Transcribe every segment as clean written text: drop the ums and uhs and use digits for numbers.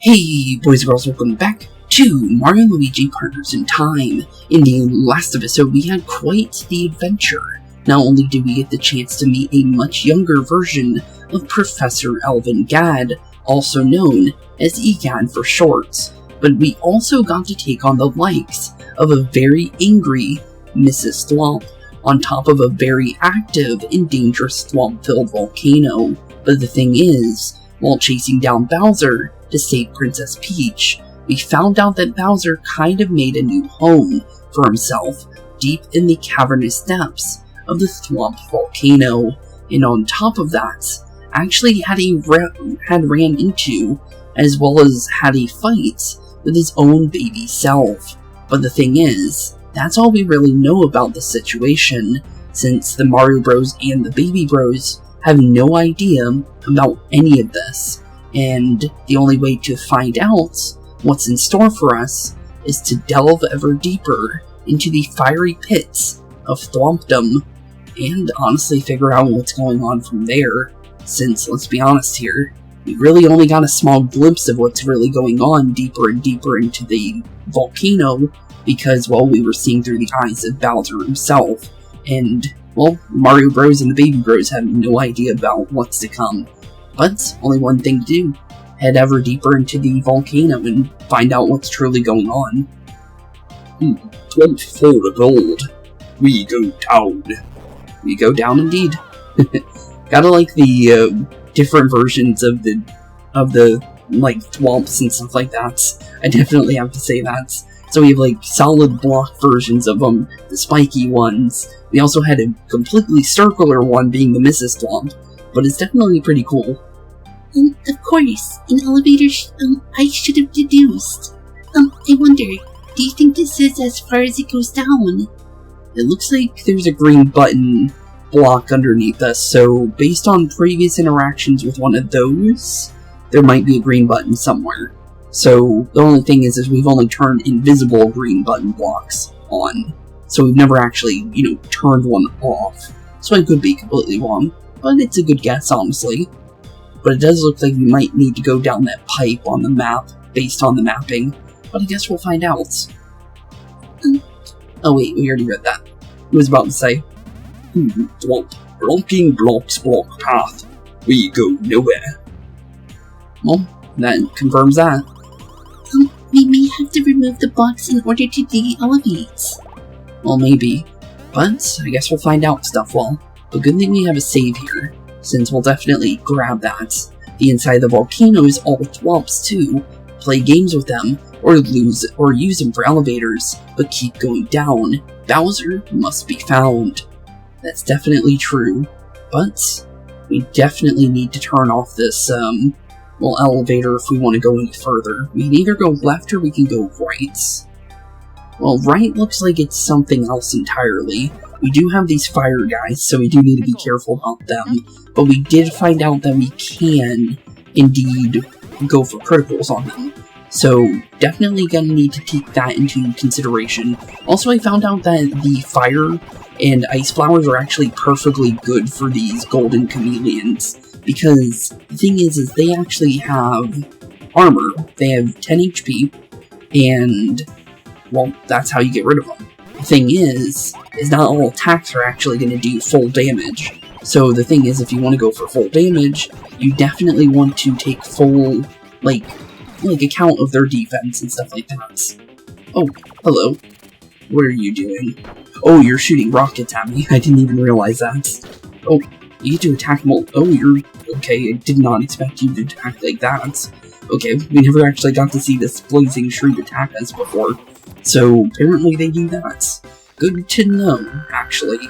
Hey boys and girls, welcome back to Mario and Luigi Partners in Time. In the last episode we had quite the adventure. Not only did we get the chance to meet a much younger version of Professor Elvin Gadd, also known as EGAD for short, but we also got to take on the likes of a very angry Mrs. Thwomp on top of a very active and dangerous Thwomp-filled volcano. But the thing is, while chasing down Bowser to save Princess Peach, we found out that Bowser kind of made a new home for himself deep in the cavernous depths of the Thwomp volcano, and on top of that, actually had ran into, as well as had a fight with his own baby self. But the thing is, that's all we really know about the situation, since the Mario Bros and the Baby Bros have no idea about any of this, and the only way to find out what's in store for us is to delve ever deeper into the fiery pits of Thwompdom, and honestly figure out what's going on from there, since, let's be honest here, we really only got a small glimpse of what's really going on deeper and deeper into the volcano, because, well, we were seeing through the eyes of Bowser himself, and, well, Mario Bros and the Baby Bros have no idea about what's to come. But, only one thing to do, head ever deeper into the volcano and find out what's truly going on. 24 gold. We go down. We go down indeed. Gotta like the different versions of the like Thwomps and stuff like that. I definitely have to say that. So we have like solid block versions of them, the spiky ones. We also had a completely circular one being the Mrs. Thwomp, but it's definitely pretty cool. Of course, an elevator I should have deduced. I wonder, do you think this is as far as it goes down? It looks like there's a green button block underneath us, so based on previous interactions with one of those, there might be a green button somewhere. So the only thing is we've only turned invisible green button blocks on, so we've never actually, turned one off. So I could be completely wrong, but it's a good guess, honestly. But it does look like we might need to go down that pipe on the map, based on the mapping, but I guess we'll find out. Oh wait, we already read that. I was about to say, Thwomp, blocking blocks block path. We go nowhere. Well, that confirms that. We may have to remove the blocks in order to de-elevate. Well, maybe. But I guess we'll find out stuff, well. But good thing we have a save here, since we'll definitely grab that. The inside of the volcano is all Thwomps too. Play games with them, or use them for elevators, but keep going down. Bowser must be found. That's definitely true, but we definitely need to turn off this, elevator if we want to go any further. We can either go left or we can go right. Well, right looks like it's something else entirely. We do have these fire guys, so we do need to be careful about them, but we did find out that we can, indeed, go for criticals on them. So, definitely gonna need to take that into consideration. Also, I found out that the fire and ice flowers are actually perfectly good for these golden chameleons, because the thing is they actually have armor. They have 10 HP, and, well, that's how you get rid of them. The thing is not all attacks are actually going to do full damage. So the thing is, if you want to go for full damage, you definitely want to take full, like account of their defense and stuff like that. Oh, hello. What are you doing? Oh, you're shooting rockets at me. I didn't even realize that. Oh, you get to attack oh, you're... Okay, I did not expect you to attack like that. Okay, we never actually got to see this blazing shroom attack us before. So, apparently they do that. Good to know, actually.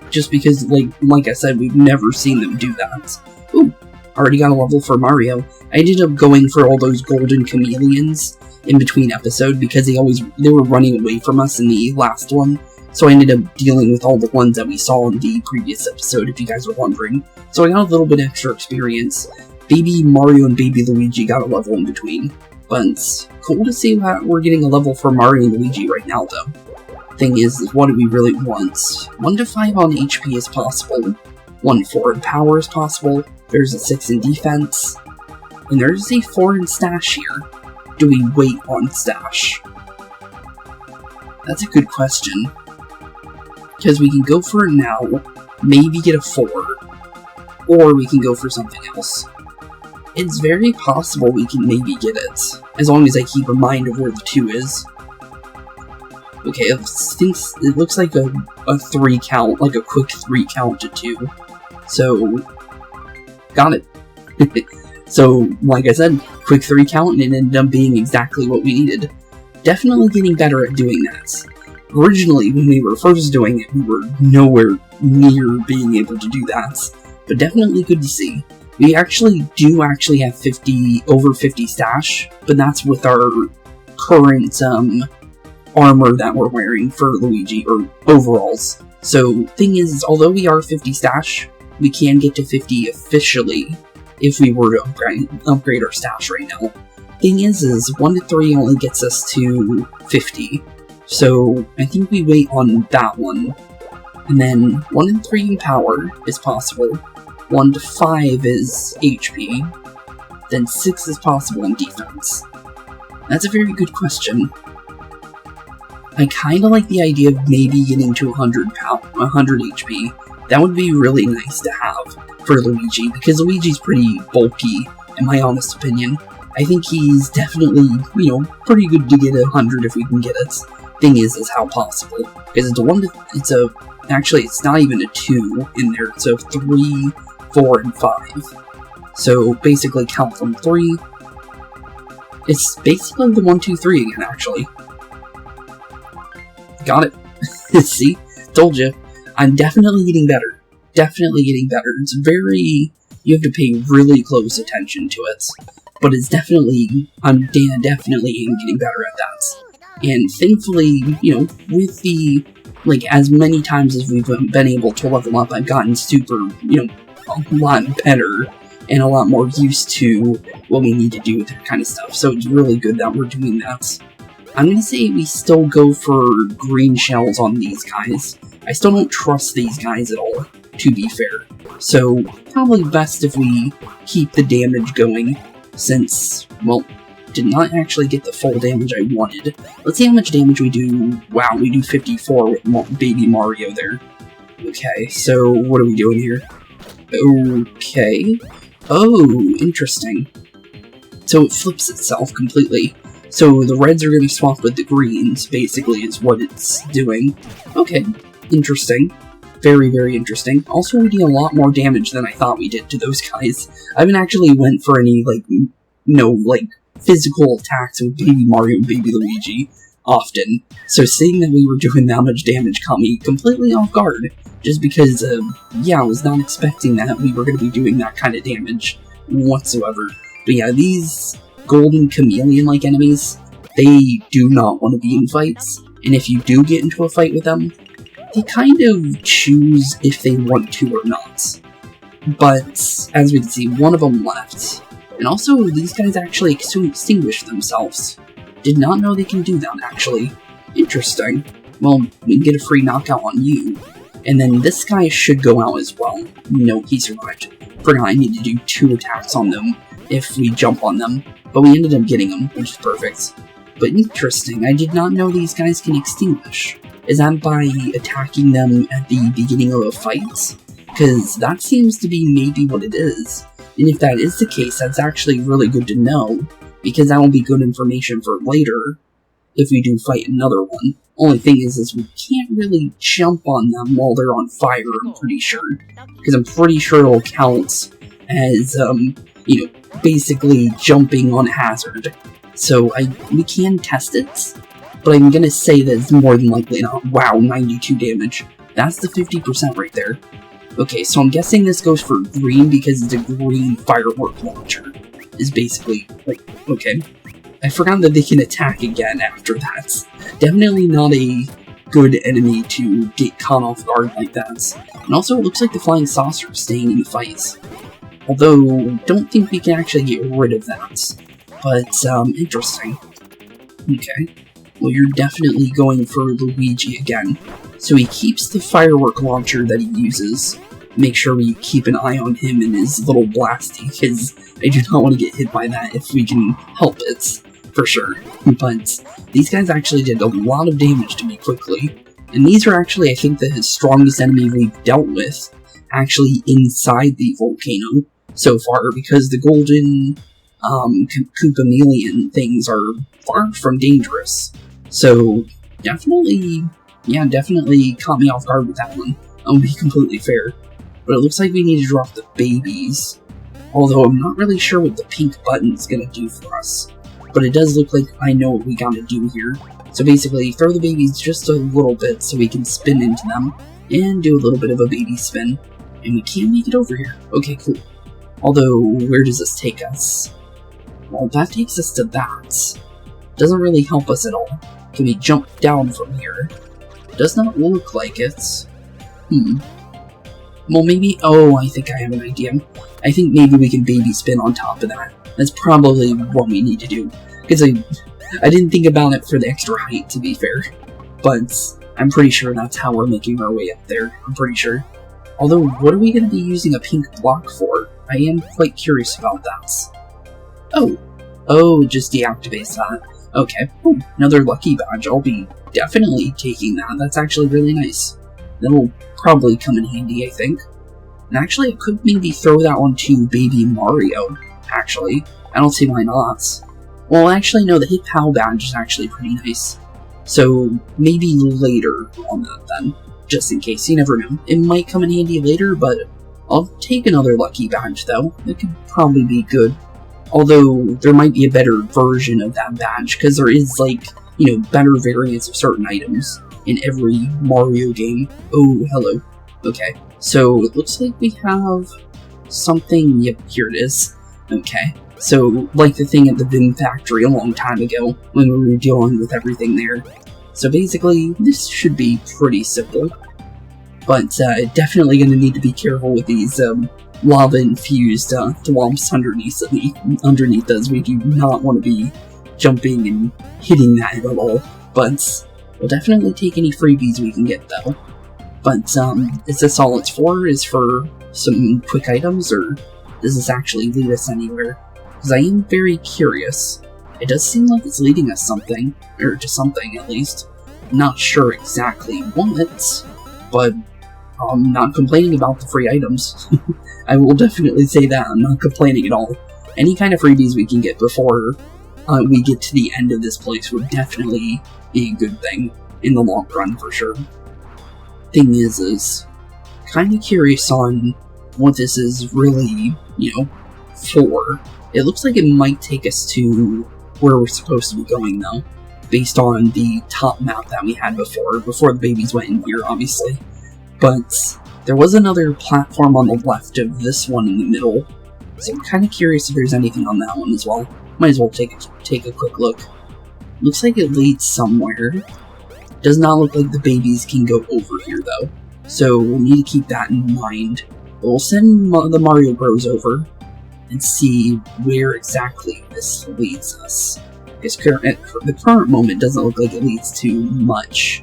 Just because, like I said, we've never seen them do that. Ooh, already got a level for Mario. I ended up going for all those golden chameleons in between episodes because they were running away from us in the last one. So I ended up dealing with all the ones that we saw in the previous episode, if you guys were wondering. So I got a little bit extra experience. Baby Mario and Baby Luigi got a level in between. But cool to see that we're getting a level for Mario and Luigi right now, though. Thing is what do we really want? 1 to 5 on HP is possible. 1 to 4 in power is possible. There's a 6 in defense. and there's a foreign stash here. Do we wait on stash? That's a good question. Because we can go for it now, maybe get a 4, or we can go for something else. It's very possible we can maybe get it, as long as I keep a mind of where the 2 is. Okay, it looks like a 3 count, like a quick 3 count to 2. So, got it. So, like I said, quick 3 count, and it ended up being exactly what we needed. Definitely getting better at doing that. Originally, when we were first doing it, we were nowhere near being able to do that. But definitely good to see. We do have over 50 stash, but that's with our current armor that we're wearing for Luigi, or overalls. So, thing is, although we are 50 stash, we can get to 50 officially if we were to upgrade our stash right now. Thing is 1 to 3 only gets us to 50. So, I think we wait on that one. And then 1 and 3 in power is possible. 1 to 5 is HP. Then 6 is possible in defense. That's a very good question. I kinda like the idea of maybe getting to 100 HP. That would be really nice to have for Luigi, because Luigi's pretty bulky, in my honest opinion. I think he's definitely, pretty good to get 100 if we can get it. Thing is how possible. Because actually it's not even a 2 in there, it's a 3, 4, and 5. So basically count from 3. It's basically the 1, 2, 3 again, actually. Got it. See? Told you. I'm definitely getting better. Definitely getting better. It's very... You have to pay really close attention to it. But it's definitely... I'm definitely getting better at that. And thankfully, with the... as many times as we've been able to level up, I've gotten super, a lot better. And a lot more used to what we need to do with that kind of stuff. So it's really good that we're doing that. I'm gonna say we still go for green shells on these guys. I still don't trust these guys at all, to be fair. So, probably best if we keep the damage going, since, well, did not actually get the full damage I wanted. Let's see how much damage we do. Wow, we do 54 with baby Mario there. Okay, so what are we doing here? Okay. Oh, interesting. So it flips itself completely. So the reds are going to swap with the greens, basically, is what it's doing. Okay, interesting. Very, very interesting. Also, we do a lot more damage than I thought we did to those guys. I haven't actually went for any, physical attacks with Baby Mario and Baby Luigi often. So seeing that we were doing that much damage caught me completely off guard. Just because, I was not expecting that we were going to be doing that kind of damage whatsoever. But yeah, these golden chameleon-like enemies, they do not want to be in fights, and if you do get into a fight with them, they kind of choose if they want to or not. But, as we can see, one of them left. And also, these guys actually extinguish themselves. Did not know they can do that, actually. Interesting. Well, we can get a free knockout on you. And then this guy should go out as well. No, he survived. Forgot I need to do 2 attacks on them if we jump on them. But we ended up getting them, which is perfect. But interesting, I did not know these guys can extinguish. Is that by attacking them at the beginning of a fight? Because that seems to be maybe what it is. And if that is the case, that's actually really good to know, because that will be good information for later, if we do fight another one. Only thing is we can't really jump on them while they're on fire, I'm pretty sure. Because I'm pretty sure it'll count as, basically jumping on hazard. So we can test it, but I'm gonna say that it's more than likely not. Wow, 92 damage. That's the 50% right there. Okay, so I'm guessing this goes for green because it's a green firework launcher. Is basically, okay. I forgot that they can attack again after that. Definitely not a good enemy to get caught off guard like that. And also, it looks like the flying saucer is staying in the fights. Although, don't think we can actually get rid of that. But, interesting. Okay. Well, you're definitely going for Luigi again. So he keeps the firework launcher that he uses. make sure we keep an eye on him and his little blasty, because I do not want to get hit by that if we can help it, for sure. But these guys actually did a lot of damage to me quickly, and these are actually, I think, the strongest enemy we've dealt with, actually inside the volcano so far, because the golden Koopa things are far from dangerous. So definitely, yeah, definitely caught me off guard with that one. I'll be completely fair. But it looks like we need to drop the babies. Although I'm not really sure what the pink button's gonna do for us. But it does look like I know what we gotta do here. So basically, throw the babies just a little bit so we can spin into them. And do a little bit of a baby spin. And we can make it over here. Okay, cool. Although, where does this take us? Well, that takes us to that. Doesn't really help us at all. Can we jump down from here? Does not look like it. Well, maybe... Oh, I think I have an idea. I think maybe we can baby spin on top of that. That's probably what we need to do. Because I didn't think about it for the extra height, to be fair. But I'm pretty sure that's how we're making our way up there. I'm pretty sure. Although, what are we going to be using a pink block for? I am quite curious about that. Oh, just deactivates that. Okay, ooh, another lucky badge. I'll be definitely taking that. That's actually really nice. That'll probably come in handy, I think. And actually, I could maybe throw that one to Baby Mario, actually. I don't see why not. Well, actually, no, the Hit Pal badge is actually pretty nice. So, maybe later on that, then. Just in case, you never know. It might come in handy later, but I'll take another lucky badge, though. It could probably be good. Although, there might be a better version of that badge, because there is, like, you know, better variants of certain items in every Mario game. Oh, hello. Okay, so it looks like we have something. Yep, here it is. Okay, so, like the thing at the Vim factory a long time ago, when we were dealing with everything there. So basically, this should be pretty simple. But, definitely gonna need to be careful with these, lava-infused thwomps underneath us. We do not want to be jumping and hitting that at all, but we'll definitely take any freebies we can get, though. But, is this all it's for? Is for some quick items, or does this actually lead us anywhere? Because I am very curious. It does seem like it's leading us something, or to something at least. Not sure exactly what, but I'm not complaining about the free items. I will definitely say that, I'm not complaining at all. Any kind of freebies we can get before we get to the end of this place would definitely be a good thing in the long run, for sure. Thing is kind of curious on what this is really, you know, for. It looks like it might take us to where we're supposed to be going, though, based on the top map that we had before the babies went in here, obviously. But there was another platform on the left of this one in the middle, so I'm kind of curious if there's anything on that one as well. Might as well take a quick look. Looks like it leads somewhere. Does not look like the babies can go over here, though, so we'll need to keep that in mind. But we'll send the Mario Bros over and see where exactly this leads us. Because at the current moment, doesn't look like it leads to much.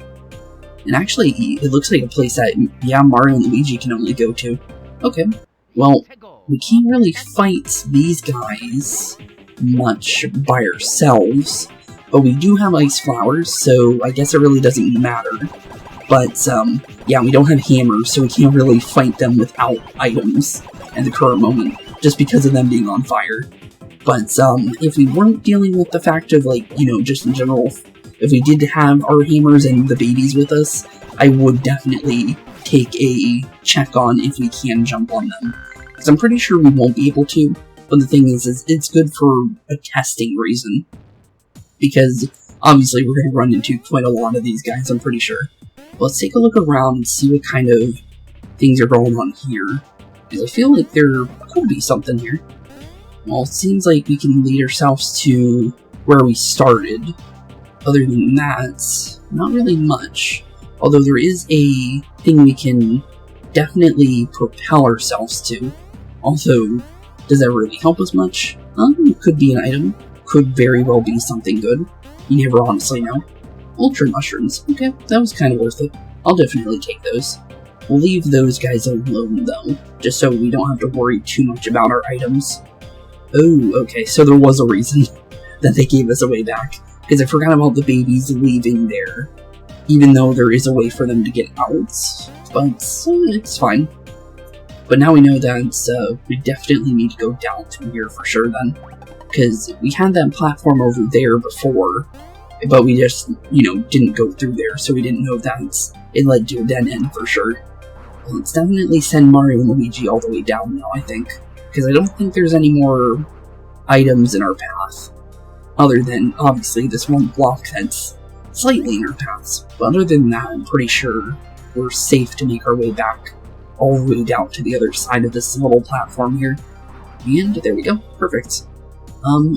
And actually, it looks like a place that, yeah, Mario and Luigi can only go to. Okay, well, we can't really fight these guys much by ourselves, but we do have ice flowers, so I guess it really doesn't matter. But, yeah, we don't have hammers, so we can't really fight them without items at the current moment, just because of them being on fire. But, if we weren't dealing with the fact of, like, you know, just in general, if we did have our hammers and the babies with us, I would definitely take a check on if we can jump on them. Because I'm pretty sure we won't be able to, but the thing is it's good for a testing reason. Because, obviously, we're going to run into quite a lot of these guys, I'm pretty sure. Let's take a look around and see what kind of things are going on here. Because I feel like there could be something here. Well, it seems like we can lead ourselves to where we started. Other than that, not really much. Although there is a thing we can definitely propel ourselves to. Although, does that really help us much? It could be an item. Could very well be something good. You never honestly know. Ultra mushrooms. Okay, that was kind of worth it. I'll definitely take those. We'll leave those guys alone, though, just so we don't have to worry too much about our items. Oh, okay, so there was a reason that they gave us a way back, because I forgot about the babies leaving there, even though there is a way for them to get out, but it's fine. But now we know that we definitely need to go down to here for sure then, because we had that platform over there before, but we just, didn't go through there, so we didn't know that it led to a dead end for sure. Let's definitely send Mario and Luigi all the way down now, I think, because I don't think there's any more items in our path, other than, obviously, this one block that's slightly in our paths. But other than that, I'm pretty sure we're safe to make our way back all the way down to the other side of this little platform here. And there we go, perfect.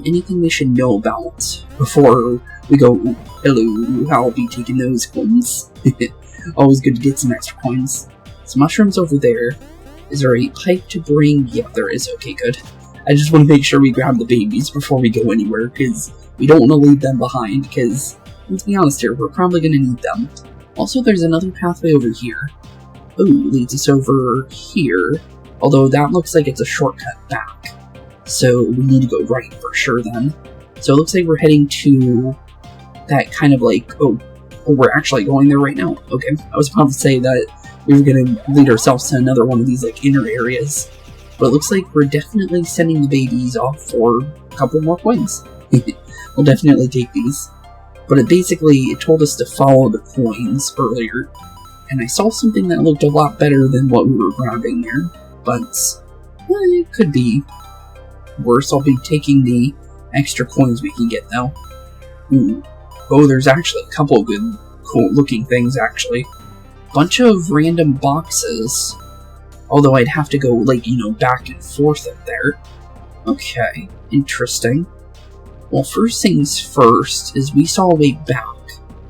Anything we should know about before we go? Hello, I'll be taking those coins. Always good to get some extra coins. Some mushrooms over there. Is there a pipe to bring? Yeah, there is. Okay, good. I just want to make sure we grab the babies before we go anywhere, because we don't want to leave them behind, because, let's be honest here, we're probably going to need them. Also, there's another pathway over here. Oh, leads us over here, although that looks like it's a shortcut back. So we need to go right for sure then. So it looks like we're heading to that kind of like, oh, we're actually going there right now. Okay, I was about to say that we were going to lead ourselves to another one of these like inner areas. But it looks like we're definitely sending the babies off for a couple more coins. We'll definitely take these. But it told us to follow the coins earlier. And I saw something that looked a lot better than what we were grabbing there. But it could be worse. I'll be taking the extra coins we can get though. Ooh. Oh, there's actually a couple of good, cool looking things actually. Bunch of random boxes. Although I'd have to go, like, back and forth up there. Okay, interesting. Well, first things first is we saw a way back.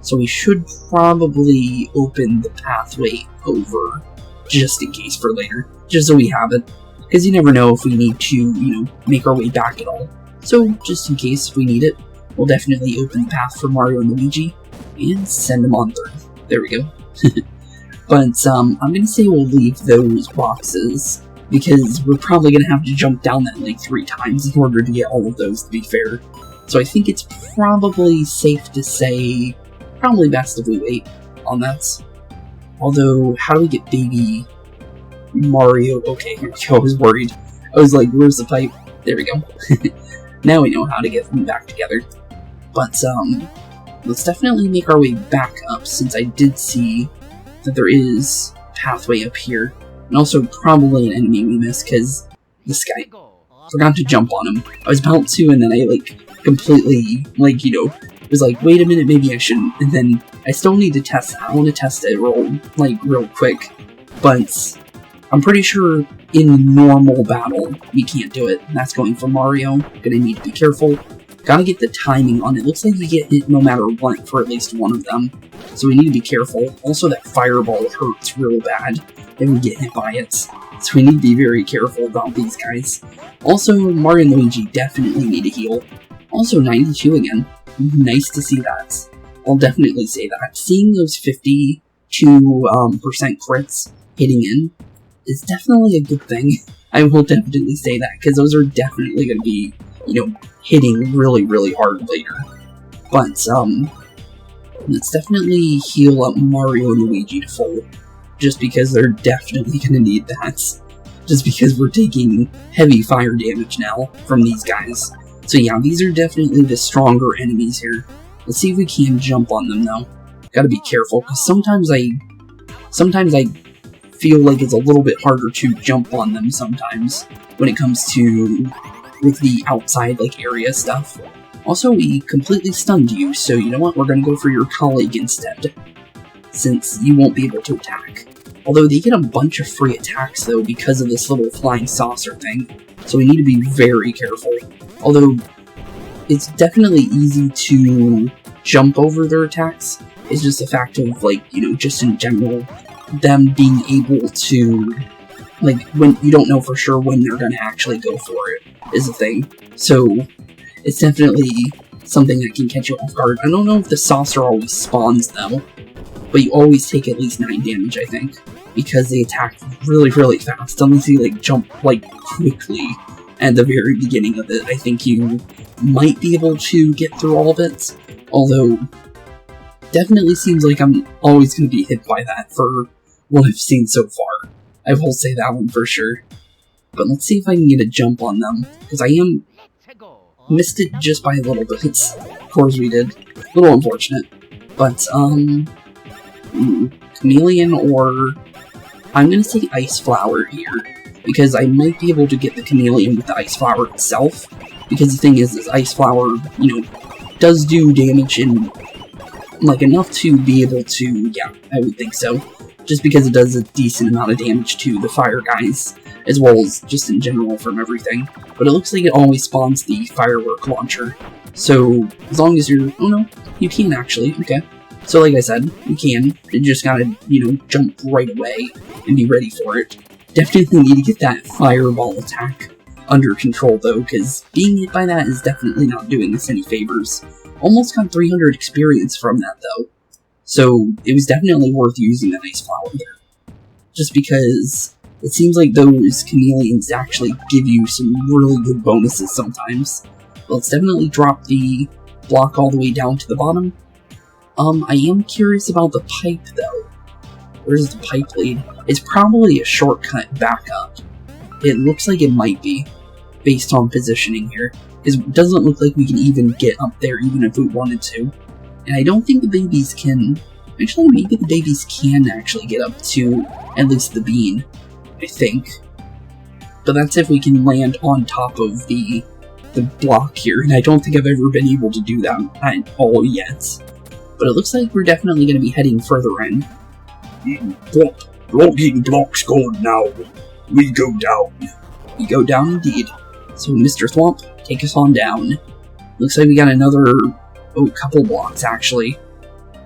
So we should probably open the pathway over, just in case for later. Just so we have it. Because you never know if we need to, make our way back at all. So, just in case if we need it, we'll definitely open the path for Mario and Luigi. And send them on through. There we go. But, I'm gonna say we'll leave those boxes, because we're probably gonna have to jump down that like 3 times in order to get all of those, to be fair. So I think it's probably safe to say, probably best if we wait on that. Although, how do we get baby Mario? Okay, here we go, I was worried. I was like, where's the pipe? There we go. Now we know how to get them back together. But, let's definitely make our way back up, since I did see that there is a pathway up here, and also probably an enemy we missed, because this guy forgot to jump on him. I was about to, and then I, completely, was like, wait a minute, maybe I shouldn't, and then I still need to test that. I want to test it real quick, but I'm pretty sure in normal battle, we can't do it. That's going for Mario. Gonna need to be careful. Gotta get the timing on it. Looks like you get hit no matter what for at least one of them. So we need to be careful. Also, that fireball hurts real bad if we get hit by it. So we need to be very careful about these guys. Also, Mario and Luigi definitely need a heal. Also, 92 again. Nice to see that. I'll definitely say that. Seeing those 52% crits hitting in is definitely a good thing. I will definitely say that, because those are definitely going to be, hitting really, really hard later. But, let's definitely heal up Mario and Luigi to full, just because they're definitely going to need that. Just because we're taking heavy fire damage now from these guys. So yeah, these are definitely the stronger enemies here. Let's see if we can jump on them though. Gotta be careful, because sometimes I feel like it's a little bit harder to jump on them sometimes when it comes to with the outside area stuff. Also, we completely stunned you, so you know what, we're gonna go for your colleague instead, since you won't be able to attack. Although they get a bunch of free attacks though because of this little flying saucer thing, so we need to be very careful. Although, it's definitely easy to jump over their attacks. It's just a fact of, just in general, them being able to, when you don't know for sure when they're gonna actually go for it, is a thing. So, it's definitely something that can catch you off guard. I don't know if the saucer always spawns, though. but you always take at least 9 damage, I think, because they attack really, really fast, unless you, like, jump, like, quickly at the very beginning of it. I think you might be able to get through all of it, although definitely seems like I'm always going to be hit by that for what I've seen so far. I will say that one for sure. But let's see if I can get a jump on them, because I missed it just by a little bit. Of course we did. A little unfortunate. But, Chameleon or... I'm gonna say Ice Flower here, because I might be able to get the Chameleon with the Ice Flower itself, because the thing is Ice Flower, you know, does do damage in, like, enough to be able to, yeah, I would think so, just because it does a decent amount of damage to the fire guys, as well as just in general from everything. But it looks like it always spawns the firework launcher, so as long as you're, oh no, you can actually, okay. So like I said, you can, you just gotta, you know, jump right away and be ready for it. Definitely need to get that fireball attack under control though, because being hit by that is definitely not doing us any favors. Almost got 300 experience from that though, so it was definitely worth using the Ice Flower there. Just because it seems like those chameleons actually give you some really good bonuses sometimes. Let's definitely drop the block all the way down to the bottom. I am curious about the pipe, though. Where's the pipe lead? It's probably a shortcut back up. It looks like it might be, based on positioning here. Because it doesn't look like we can even get up there, even if we wanted to. And I don't think the babies can... Actually, maybe the babies can actually get up to at least the bean, I think. But that's if we can land on top of the block here, and I don't think I've ever been able to do that at all yet. But it looks like we're definitely going to be heading further in. Blocking blocks gone now. We go down. We go down indeed. So Mr. Thwomp, take us on down. Looks like we got another, couple blocks actually.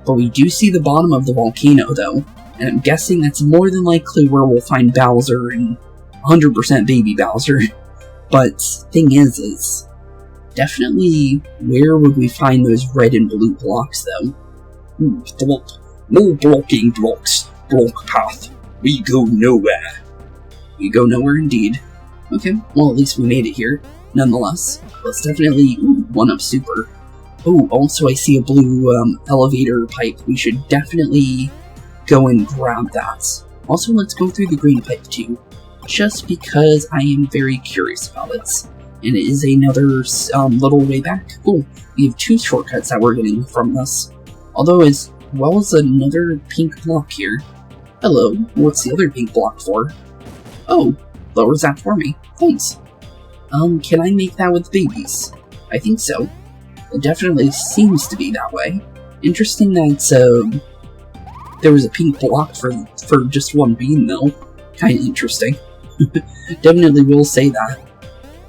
But we do see the bottom of the volcano though, and I'm guessing that's more than likely where we'll find Bowser and 100% baby Bowser. But thing is definitely where would we find those red and blue blocks though? Thwomp. No blocking blocks. Block path. We go nowhere. We go nowhere indeed. Okay, well at least we made it here. Nonetheless, let's definitely... one up super. Oh, also I see a blue elevator pipe. We should definitely go and grab that. Also, let's go through the green pipe too, just because I am very curious about it. And it is another little way back. Cool. We have 2 shortcuts that we're getting from this. Although as well as another pink block here. Hello, what's the other pink block for? Oh, lowers that for me. Thanks. Can I make that with babies? I think so. It definitely seems to be that way. Interesting that, there was a pink block for just one bean, though. Kinda interesting. Definitely will say that.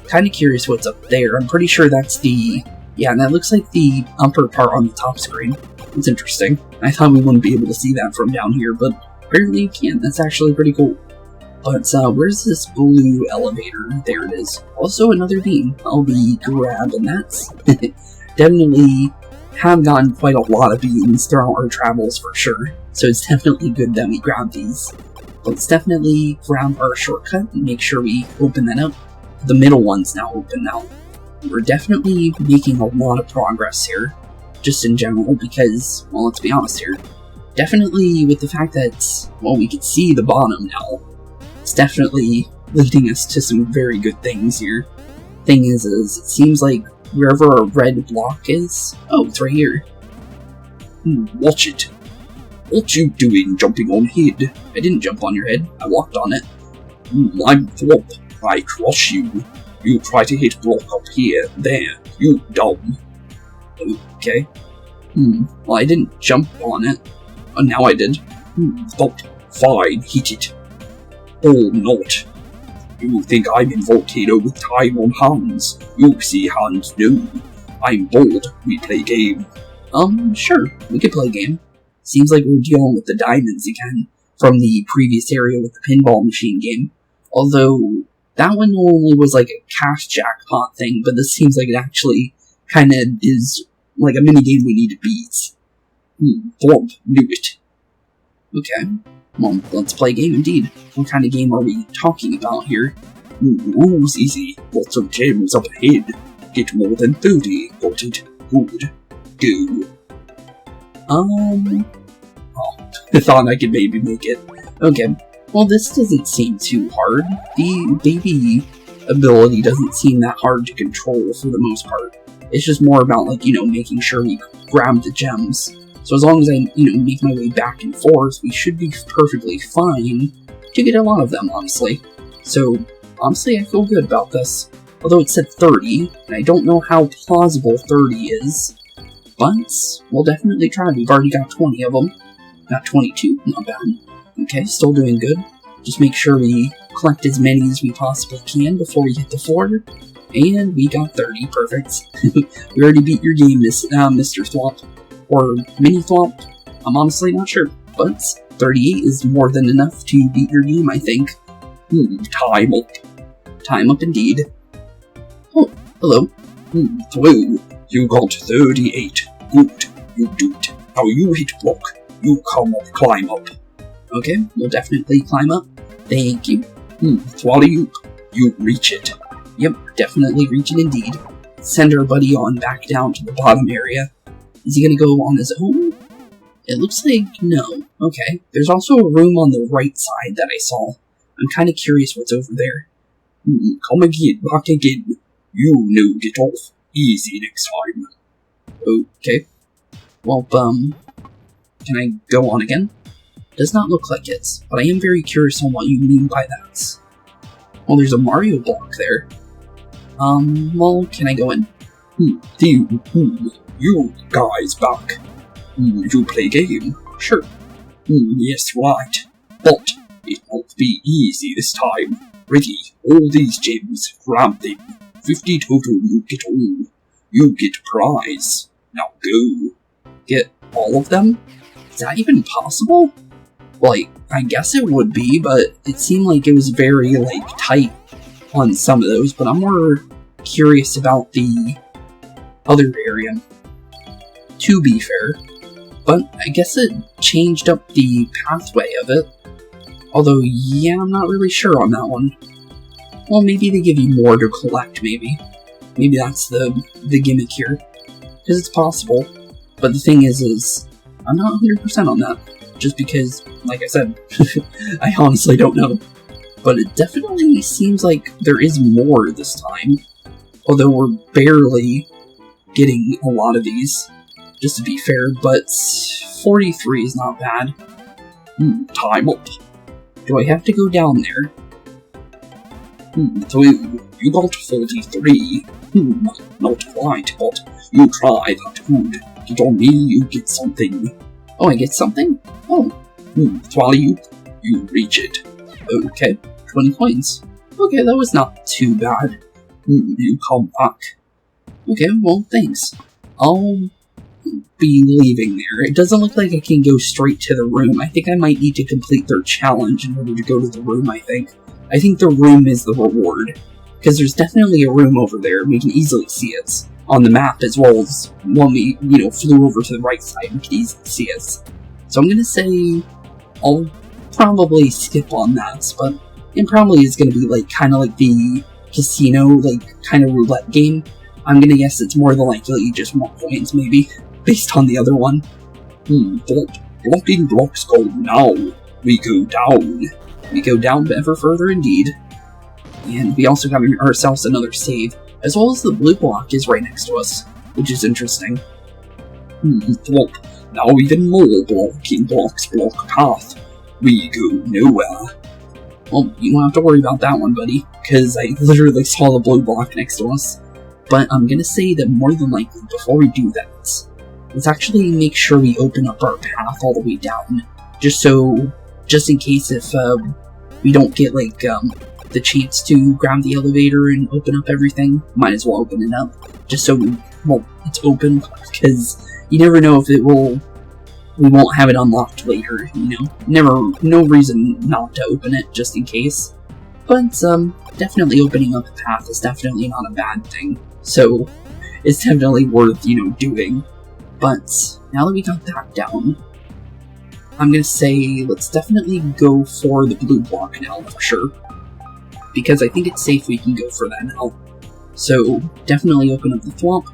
Kinda curious what's up there. I'm pretty sure that's the... Yeah, that looks like the upper part on the top screen. It's interesting. I thought we wouldn't be able to see that from down here, but apparently you can. That's actually pretty cool. But, where's this blue elevator? There it is. Also another bean. I'll be grabbing that. Definitely have gotten quite a lot of beans throughout our travels for sure. So it's definitely good that we grab these. But let's definitely grab our shortcut and make sure we open that up. The middle one's now open now. We're definitely making a lot of progress here. Just in general, because, well, let's be honest here. Definitely with the fact that, well, we can see the bottom now. It's definitely leading us to some very good things here. Thing is it seems like wherever a red block is... Oh, it's right here. Watch it. What you doing jumping on head? I didn't jump on your head. I walked on it. I'm Thwomp. I crush you. You try to hit block up here. There. You dumb. Okay. Well, I didn't jump on it. Oh, now I did. Thwomp. Fine, hit it. Or not. You think I'm in volcano with time on hands. You see hands, no. I'm bored. We play game. Sure. We could play game. Seems like we're dealing with the diamonds again from the previous area with the pinball machine game. Although, that one only was like a cash jackpot thing, but this seems like it actually kind of is like a mini game we need to beat. Thwomp, knew it. Okay. Well, let's play a game indeed. What kind of game are we talking about here? Rules easy. Lots of gems up ahead. Get more than 30. Got it. Good. Go. Oh, I thought I could maybe make it. Okay. Well, this doesn't seem too hard. The baby ability doesn't seem that hard to control for the most part. It's just more about, like, making sure we grab the gems. So as long as I, make my way back and forth, we should be perfectly fine to get a lot of them, honestly. So, honestly, I feel good about this. Although it said 30, and I don't know how plausible 30 is. But, we'll definitely try. We've already got 20 of them. Got 22, not bad. Okay, still doing good. Just make sure we collect as many as we possibly can before we hit the floor. And we got 30, perfect. We already beat your game, Mr. Thwomp. Or Mini Thwomp. I'm honestly not sure. But 38 is more than enough to beat your game, I think. Time up. Time up indeed. Oh, hello. Through. You got 38. Good. You do it. Now you hit block. You come up, climb up. Okay, we'll definitely climb up. Thank you. Swallow up. You reach it. Yep, definitely reach it indeed. Send our buddy on back down to the bottom area. Is he gonna go on his own? It looks like no. Okay, there's also a room on the right side that I saw. I'm kind of curious what's over there. Come again, back again. You know, get off. Easy next time. Okay. Well, can I go on again? Does not look like it, but I am very curious on what you mean by that. Well, there's a Mario block there. Well, can I go in? You guys back. You play game? Sure. Yes, right. But it won't be easy this time. Ready, all these gems, grab them. 50 total, you get all. You get prize. Now go. Get all of them? Is that even possible? Like, I guess it would be, but it seemed like it was very, tight on some of those, but I'm more curious about the other area, to be fair. But I guess it changed up the pathway of it. Although, yeah, I'm not really sure on that one. Well, maybe they give you more to collect, maybe. Maybe that's the gimmick here. Because it's possible. But the thing is I'm not 100% on that. Just because, like I said, I honestly don't know. But it definitely seems like there is more this time. Although we're barely getting a lot of these, just to be fair, but 43 is not bad. Time up. Do I have to go down there? You got 43. Not quite, but you try that good. Get on me, you get something. Oh, I get something? Oh. Swallow you reach it. Okay, 20 coins. Okay, that was not too bad. You come back. Okay, well, thanks. I'll be leaving there. It doesn't look like I can go straight to the room. I think I might need to complete their challenge in order to go to the room, I think. I think the room is the reward. Because there's definitely a room over there. We can easily see it on the map, as well as when we, flew over to the right side, we can easily see it. So I'm gonna say I'll probably skip on that, but it probably is gonna be kind of like the casino, kind of roulette game. I'm gonna guess it's more than likely just more coins, maybe, based on the other one. Blocking blocks go now. We go down. We go down ever further indeed. And we also got ourselves another save, as well as the blue block is right next to us, which is interesting. Thwomp. Now even more blocking blocks block path. We go nowhere. Well, you don't have to worry about that one, buddy, because I literally saw the blue block next to us. But I'm gonna say that more than likely, before we do that, let's actually make sure we open up our path all the way down, just in case if we don't get the chance to grab the elevator and open up everything, might as well open it up, just so it's open, because you never know if we won't have it unlocked later, no reason not to open it, just in case. But definitely opening up a path is definitely not a bad thing, so it's definitely worth, doing. But now that we got that down, I'm gonna say let's definitely go for the blue block now, for sure. Because I think it's safe we can go for that now. So, definitely open up the thwomp.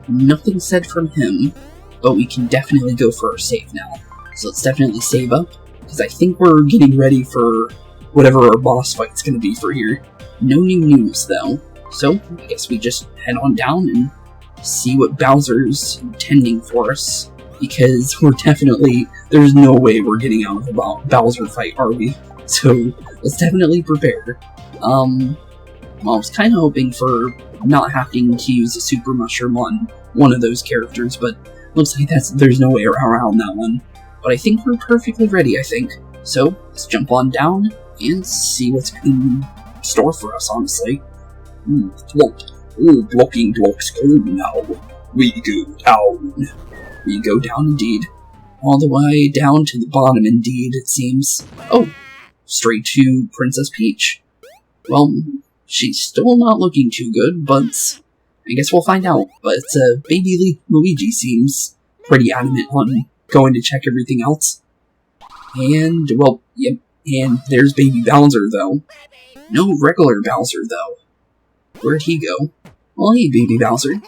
Nothing said from him, but we can definitely go for our save now. So let's definitely save up, because I think we're getting ready for whatever our boss fight's gonna be for here. No new news, though. So, I guess we just head on down and see what Bowser's intending for us. Because we're definitely, there's no way we're getting out of the Bowser fight, are we? So, let's definitely prepare. Well, I was kind of hoping for not having to use a Super Mushroom on one of those characters, but looks like there's no way around that one. But I think we're perfectly ready, I think. So, let's jump on down and see what's in store for us, honestly. All blocking blocks go now. We go down. We go down indeed. All the way down to the bottom indeed, it seems. Oh, straight to Princess Peach. Well, she's still not looking too good, but I guess we'll find out. But baby Luigi seems pretty adamant on going to check everything else. And, well, yep, and there's baby Bowser, though. No regular Bowser, though. Where'd he go? Well, hey, baby Bowser.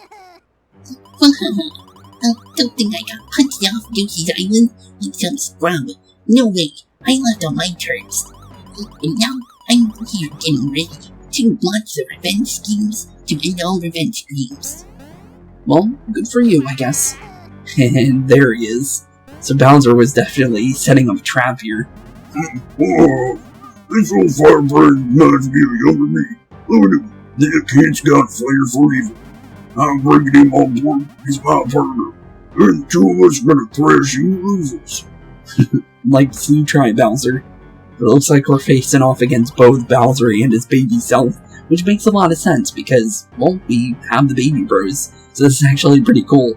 Don't think I got punched off Yoshi's Island with some scrub. No way, I left on my terms. And now I'm here getting ready to launch the revenge schemes to end all revenge schemes. Well, good for you, I guess. And there he is. So Bowser was definitely setting up a trap here. Whoa, this old firebrand reminds me of younger me. Look at him, that kid's got flair for evil. I'm bringing him on board, he's my partner. And two of us are gonna thrash you losers. Like to see you try, Bowser. But it looks like we're facing off against both Bowser and his baby self, which makes a lot of sense because, well, we have the baby bros, so this is actually pretty cool.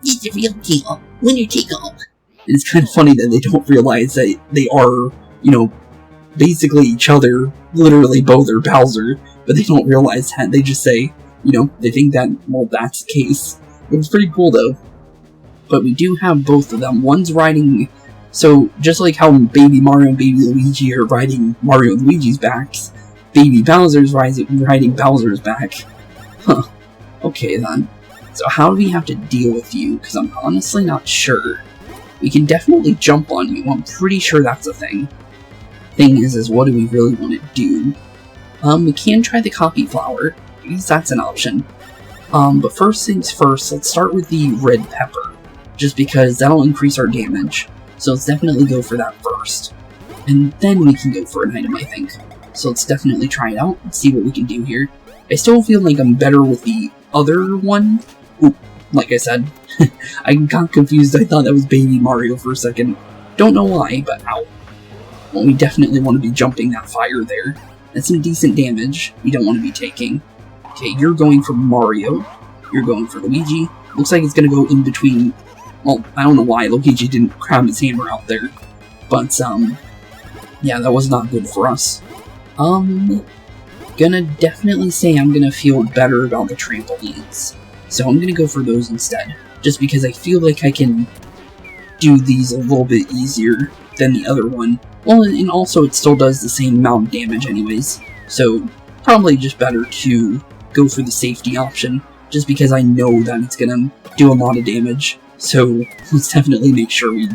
It's a real deal. Winner take all. And it's kind of funny that they don't realize that they are, you know, basically each other, literally both are Bowser, but they don't realize that. They just say, you know, they think that, well, that's the case. It's pretty cool, though. But we do have both of them. One's riding, so just like how baby Mario and baby Luigi are riding Mario and Luigi's backs, baby Bowser's riding Bowser's back. Huh. Okay, then. So how do we have to deal with you? Because I'm honestly not sure. We can definitely jump on you. I'm pretty sure that's a thing. Thing is what do we really want to do? We can try the copy flower. I guess that's an option. But first things first, let's start with the red pepper. Just because that'll increase our damage. So let's definitely go for that first. And then we can go for an item, I think. So let's definitely try it out and see what we can do here. I still feel like I'm better with the other one. Ooh, like I said, I got confused. I thought that was baby Mario for a second. Don't know why, but ow. Well, we definitely want to be jumping that fire there. That's some decent damage we don't want to be taking. Okay, you're going for Mario. You're going for Luigi. Looks like it's going to go in between. Well, I don't know why Luigi didn't grab his hammer out there. But, yeah, that was not good for us. Gonna definitely say I'm gonna feel better about the trampolines. So I'm gonna go for those instead. Just because I feel like I can do these a little bit easier than the other one. Well, and also it still does the same amount of damage anyways. So, probably just better to go for the safety option. Just because I know that it's gonna do a lot of damage. So, let's definitely make sure we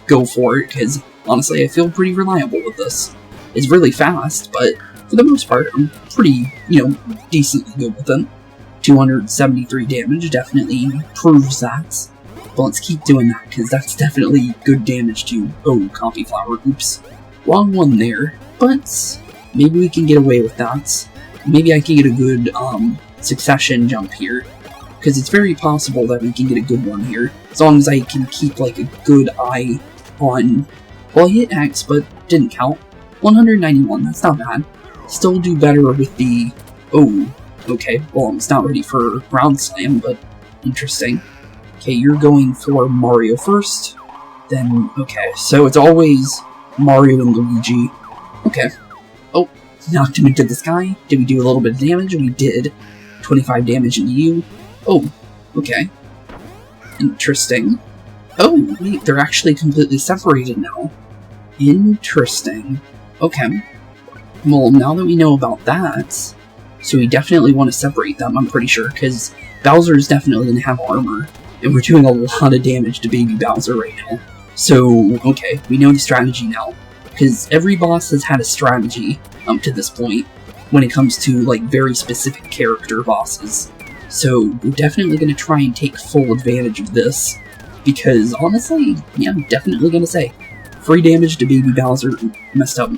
go for it, because honestly I feel pretty reliable with this. It's really fast, but for the most part I'm pretty, you know, decently good with it. 273 damage definitely proves that. But let's keep doing that, because that's definitely good damage to... Oh, copy flower, oops. Wrong one there, but maybe we can get away with that. Maybe I can get a good, succession jump here. Because it's very possible that we can get a good one here, as long as I can keep, like, a good eye on... Well, I hit X, but didn't count. 191, that's not bad. Still do better with the... Oh, okay, well, it's not ready for Ground Slam, but interesting. Okay, you're going for Mario first, then, okay, so it's always Mario and Luigi. Okay. Oh, knocked him into the sky. Did we do a little bit of damage? We did. 25 damage into you. Oh, okay. Interesting. Oh, wait, they're actually completely separated now. Interesting. Okay. Well, now that we know about that, so we definitely want to separate them, I'm pretty sure, because Bowser is definitely going to have armor, and we're doing a lot of damage to Baby Bowser right now. So, okay, we know the strategy now, because every boss has had a strategy up to this point when it comes to, like, very specific character bosses. So, we're definitely going to try and take full advantage of this, because, honestly, yeah, I'm definitely going to say, free damage to Baby Bowser messed up.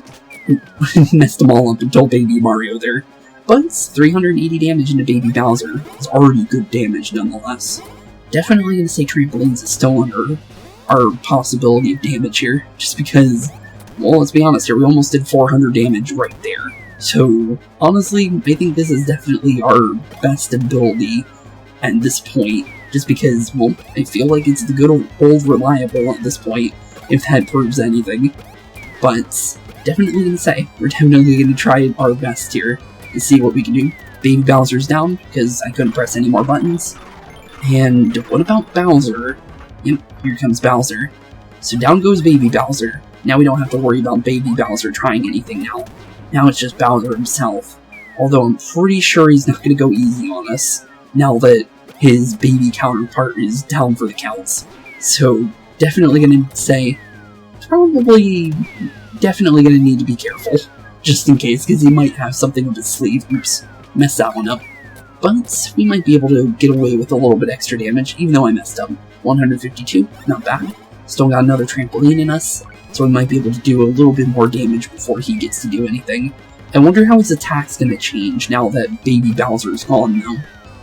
Messed them all up until Baby Mario there. But 380 damage into Baby Bowser is already good damage nonetheless. Definitely gonna say Trampolines is still under our possibility of damage here, just because, well, let's be honest here, we almost did 400 damage right there. So, honestly, I think this is definitely our best ability at this point, just because, well, I feel like it's the good old reliable at this point, if that proves anything. But definitely gonna say, we're definitely gonna try our best here and see what we can do. Baby Bowser's down, because I couldn't press any more buttons. And what about Bowser? Yep, here comes Bowser. So down goes Baby Bowser. Now we don't have to worry about Baby Bowser trying anything now. Now it's just Bowser himself. Although I'm pretty sure he's not gonna go easy on us, now that his baby counterpart is down for the counts. So definitely gonna say, definitely gonna need to be careful, just in case, because he might have something up his sleeve. Oops, messed that one up. But we might be able to get away with a little bit extra damage, even though I messed up. 152, not bad. Still got another trampoline in us, so we might be able to do a little bit more damage before he gets to do anything. I wonder how his attack's gonna change now that Baby Bowser's gone, though.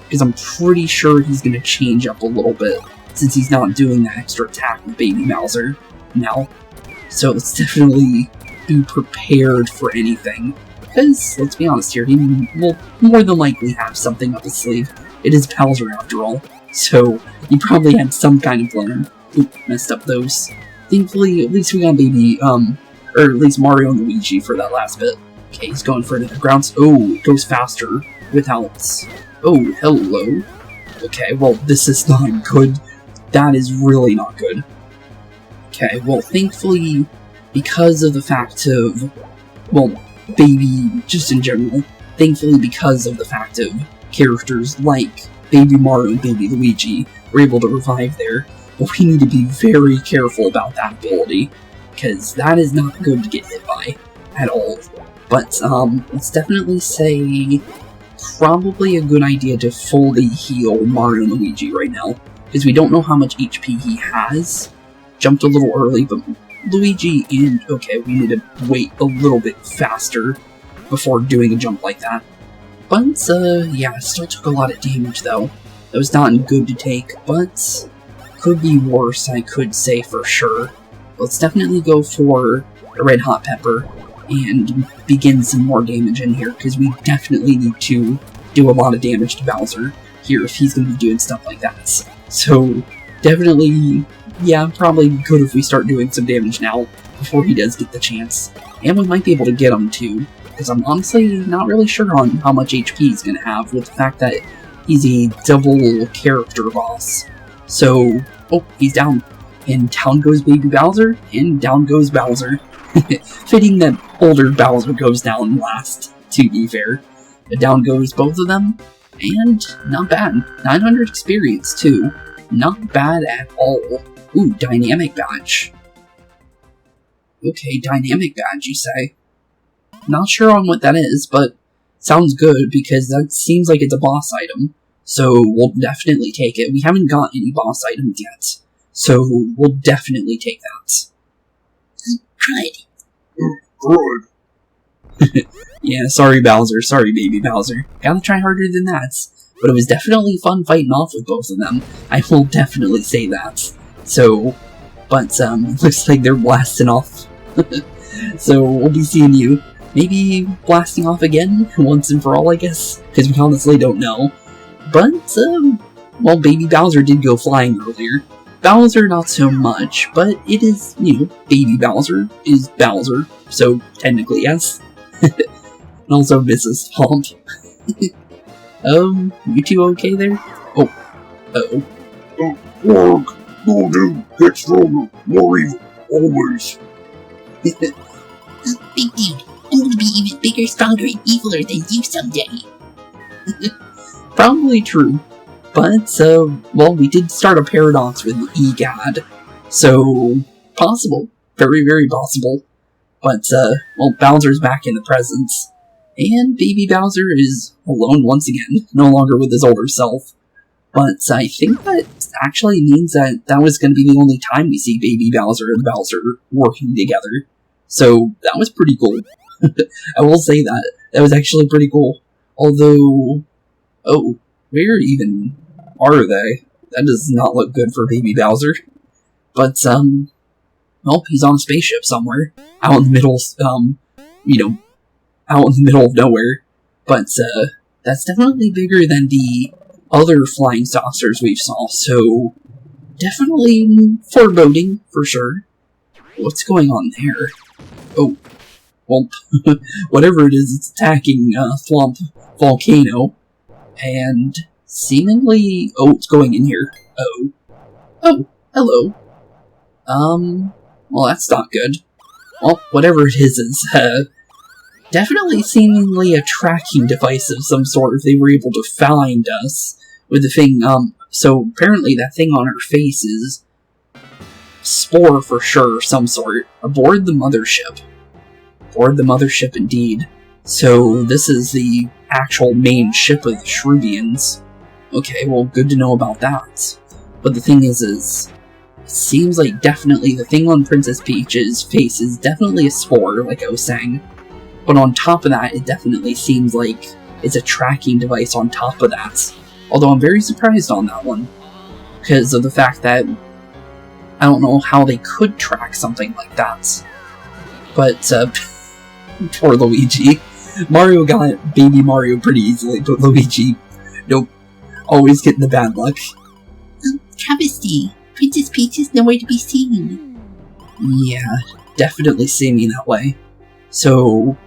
Because I'm pretty sure he's gonna change up a little bit, since he's not doing that extra attack with Baby Bowser now. So let's definitely be prepared for anything. Because, let's be honest here, he will more than likely have something up his sleeve. It is Bowser after all. So, he probably had some kind of plan. Oop, messed up those. Thankfully, at least we got or at least Mario and Luigi for that last bit. Okay, he's going for the grounds. Oh, it goes faster without... Oh, hello. Okay, well, this is not good. That is really not good. Okay, well, thankfully, because of the fact of, well, Baby, just in general, thankfully because of the fact of characters like Baby Mario and Baby Luigi were able to revive there, but we need to be very careful about that ability, because that is not good to get hit by, at all. But, let's definitely say, probably a good idea to fully heal Mario and Luigi right now, because we don't know how much HP he has. Jumped a little early, but Luigi and... Okay, we need to wait a little bit faster before doing a jump like that. But, yeah, still took a lot of damage, though. That was not good to take, but could be worse, I could say for sure. Let's definitely go for a red hot pepper and begin some more damage in here, because we definitely need to do a lot of damage to Bowser here if he's going to be doing stuff like that. So, definitely... Yeah, probably good if we start doing some damage now, before he does get the chance. And we might be able to get him too, because I'm honestly not really sure on how much HP he's going to have, with the fact that he's a double character boss. So, oh, he's down. And down goes Baby Bowser, and down goes Bowser. Fitting that older Bowser goes down last, to be fair. But down goes both of them, and not bad. 900 experience too. Not bad at all. Ooh, dynamic badge. Okay, dynamic badge, you say? Not sure on what that is, but sounds good, because that seems like it's a boss item. So we'll definitely take it. We haven't got any boss items yet, so we'll definitely take that. Good. Yeah, sorry Bowser, sorry Baby Bowser. Gotta try harder than that. But it was definitely fun fighting off with both of them. I will definitely say that. So, but, looks like they're blasting off. So, we'll be seeing you. Maybe blasting off again, once and for all, I guess? Because we honestly don't know. But, well, Baby Bowser did go flying earlier. Bowser, not so much, but it is, you know, Baby Bowser is Bowser, so technically yes. And also Mrs. Pomp. You two okay there? Oh. Uh-oh. Oh no, get stronger, more evil, always. Big dude, I'm gonna be even bigger, stronger, and eviler than you someday. Probably true. But, well, we did start a paradox with EGAD. So, possible. Very, very possible. But, well, Bowser's back in the presence. And baby Bowser is alone once again, no longer with his older self. But I think that actually means that that was going to be the only time we see baby Bowser and Bowser working together. So, that was pretty cool. I will say that. That was actually pretty cool. Although, oh, where even are they? That does not look good for baby Bowser. But, well, he's on a spaceship somewhere. Out in the middle, out in the middle of nowhere. But, that's definitely bigger than the other flying saucers we've saw, so definitely foreboding, for sure. What's going on there? Oh, well, whatever it is, it's attacking, Thwomp Volcano, and seemingly, oh, it's going in here. Oh, hello. Well, that's not good. Well, whatever it is, definitely seemingly a tracking device of some sort if they were able to find us with the thing, so apparently that thing on her face is Spore for sure, some sort. Aboard the mothership. Aboard the mothership indeed. So this is the actual main ship of the Shroobians. Okay, well, good to know about that. But the thing is it seems like definitely the thing on Princess Peach's face is definitely a spore, like I was saying. But on top of that, it definitely seems like it's a tracking device on top of that. Although I'm very surprised on that one. Because of the fact that I don't know how they could track something like that. But, poor Luigi. Mario got baby Mario pretty easily, but Luigi, nope. Always getting the bad luck. Travesty. Princess Peach is nowhere to be seen. Yeah, definitely seeming that way. So,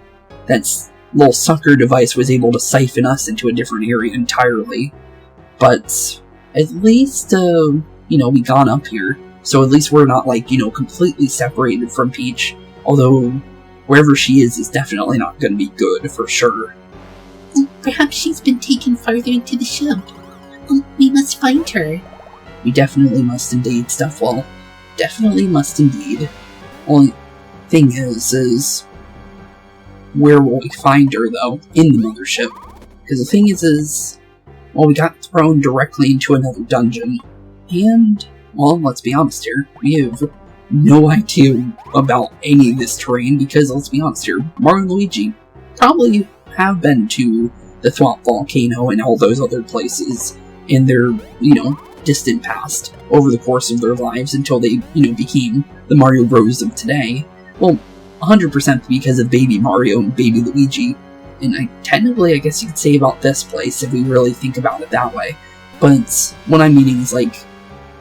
that little sucker device was able to siphon us into a different area entirely. But, at least, we gone up here. So at least we're not, completely separated from Peach. Although, wherever she is definitely not going to be good, for sure. Perhaps she's been taken farther into the ship. We must find her. We definitely must indeed, Stuffwell. Definitely must indeed. Only thing is, where will we find her, though? In the mothership. Because the thing is, well, we got thrown directly into another dungeon. And, well, let's be honest here, we have no idea about any of this terrain, because, let's be honest here, Mario and Luigi probably have been to the Thwomp Volcano and all those other places in their, distant past over the course of their lives until they, became the Mario Bros of today. Well, 100% because of Baby Mario and Baby Luigi. And technically, I guess you could say about this place if we really think about it that way. But what I'm meaning is like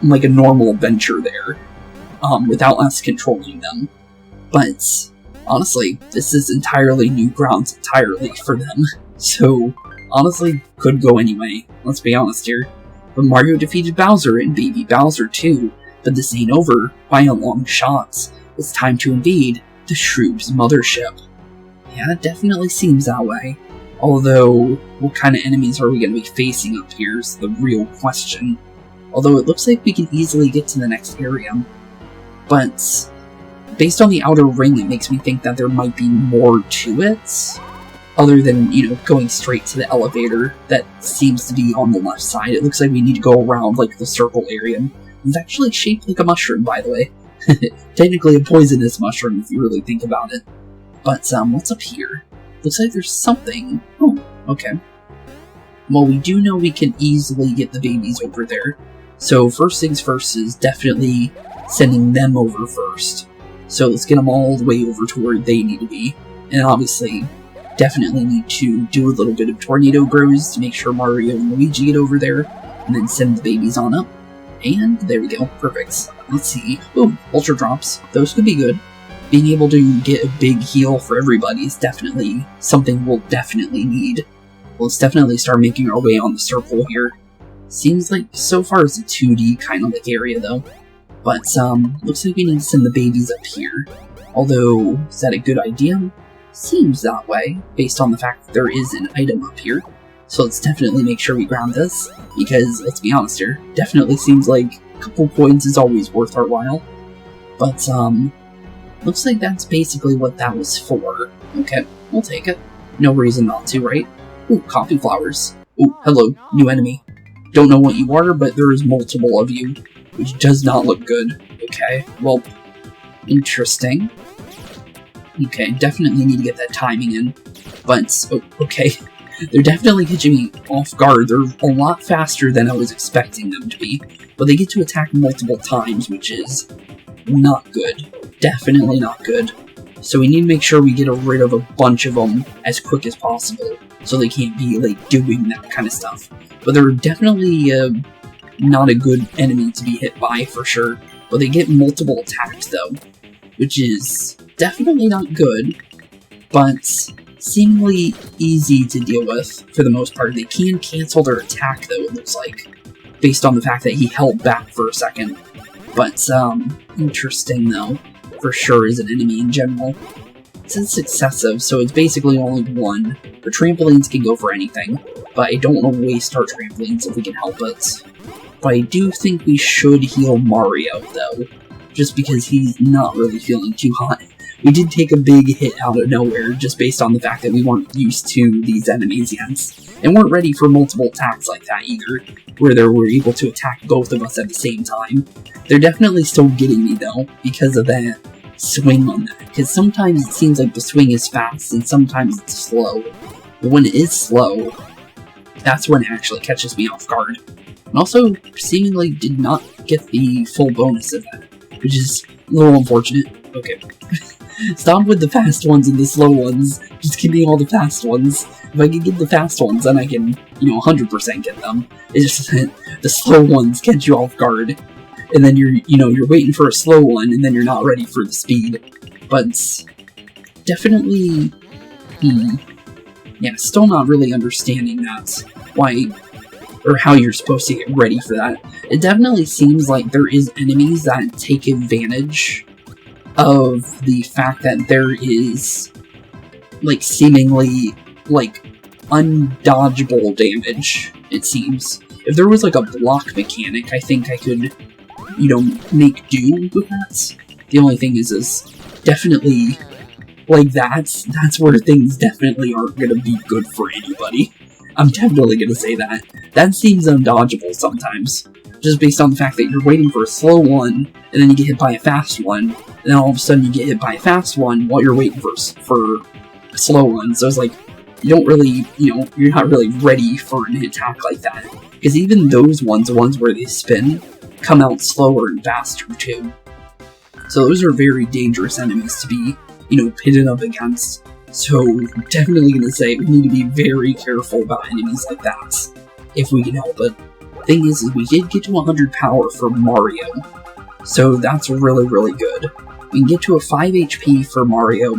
a normal adventure there, without us controlling them. But honestly, this is entirely new grounds entirely for them. So honestly, could go anyway. Let's be honest here. But Mario defeated Bowser and Baby Bowser too. But this ain't over by a long shot. It's time to invade the Shroobs mothership. Yeah, it definitely seems that way. Although, what kind of enemies are we going to be facing up here is the real question. Although it looks like we can easily get to the next area. But, based on the outer ring, it makes me think that there might be more to it. Other than, going straight to the elevator that seems to be on the left side. It looks like we need to go around, the circle area. It's actually shaped like a mushroom, by the way. Technically a poisonous mushroom, if you really think about it. But, what's up here? Looks like there's something. Oh, okay. Well, we do know we can easily get the babies over there. So, first things first is definitely sending them over first. So, let's get them all the way over to where they need to be. And obviously, definitely need to do a little bit of tornado bros to make sure Mario and Luigi get over there. And then send the babies on up. And there we go. Perfect. Let's see. Ooh, Ultra Drops. Those could be good. Being able to get a big heal for everybody is definitely something we'll definitely need. Let's definitely start making our way on the circle here. Seems like so far it's a 2D kind of area though. But, looks like we need to send the babies up here. Although, is that a good idea? Seems that way, based on the fact that there is an item up here. So let's definitely make sure we grab this, because, let's be honest here, definitely seems like a couple coins is always worth our while. But, looks like that's basically what that was for. Okay, we'll take it. No reason not to, right? Ooh, coffee flowers. Ooh, hello, new enemy. Don't know what you are, but there is multiple of you, which does not look good. Okay, well, interesting. Okay, definitely need to get that timing in. But, oh, okay, they're definitely catching me off guard. They're a lot faster than I was expecting them to be. But they get to attack multiple times, which is not good. Definitely not good. So we need to make sure we get rid of a bunch of them as quick as possible, so they can't be, like, doing that kind of stuff. But they're definitely not a good enemy to be hit by, for sure. But they get multiple attacks, though, which is definitely not good, but seemingly easy to deal with, for the most part. They can cancel their attack, though, it looks like, based on the fact that he held back for a second. But, interesting, though, for sure, as an enemy in general. It's successive, so it's basically only one. The trampolines can go for anything, but I don't want to waste our trampolines if we can help it. But I do think we should heal Mario, though, just because he's not really feeling too hot. We did take a big hit out of nowhere, just based on the fact that we weren't used to these enemies yet, and weren't ready for multiple attacks like that either, where they were able to attack both of us at the same time. They're definitely still getting me, though, because of that swing on that, because sometimes it seems like the swing is fast, and sometimes it's slow. But when it is slow, that's when it actually catches me off guard. And also, seemingly did not get the full bonus of that, which is a little unfortunate. Okay. Stop with the fast ones and the slow ones. Just give me all the fast ones. If I can get the fast ones, then I can, 100% get them. It's just that the slow ones catch you off guard. And then you're waiting for a slow one, and then you're not ready for the speed. But, definitely, yeah, still not really understanding that. Why, or how you're supposed to get ready for that. It definitely seems like there is enemies that take advantage of the fact that there is, like, seemingly, like, undodgeable damage, it seems. If there was, like, a block mechanic, I think I could, make do with that. The only thing is definitely, like, that's where things definitely aren't gonna be good for anybody. I'm definitely gonna say that. That seems undodgeable sometimes. Just based on the fact that you're waiting for a slow one, and then you get hit by a fast one, and then all of a sudden you get hit by a fast one while you're waiting for a slow one. So it's like, you don't really, you're not really ready for an attack like that. Because even those ones, the ones where they spin, come out slower and faster too. So those are very dangerous enemies to be, pitted up against. So I'm definitely going to say we need to be very careful about enemies like that, if we can help it. Thing is we did get to 100 power for Mario, so that's really, really good. We can get to a 5 HP for Mario,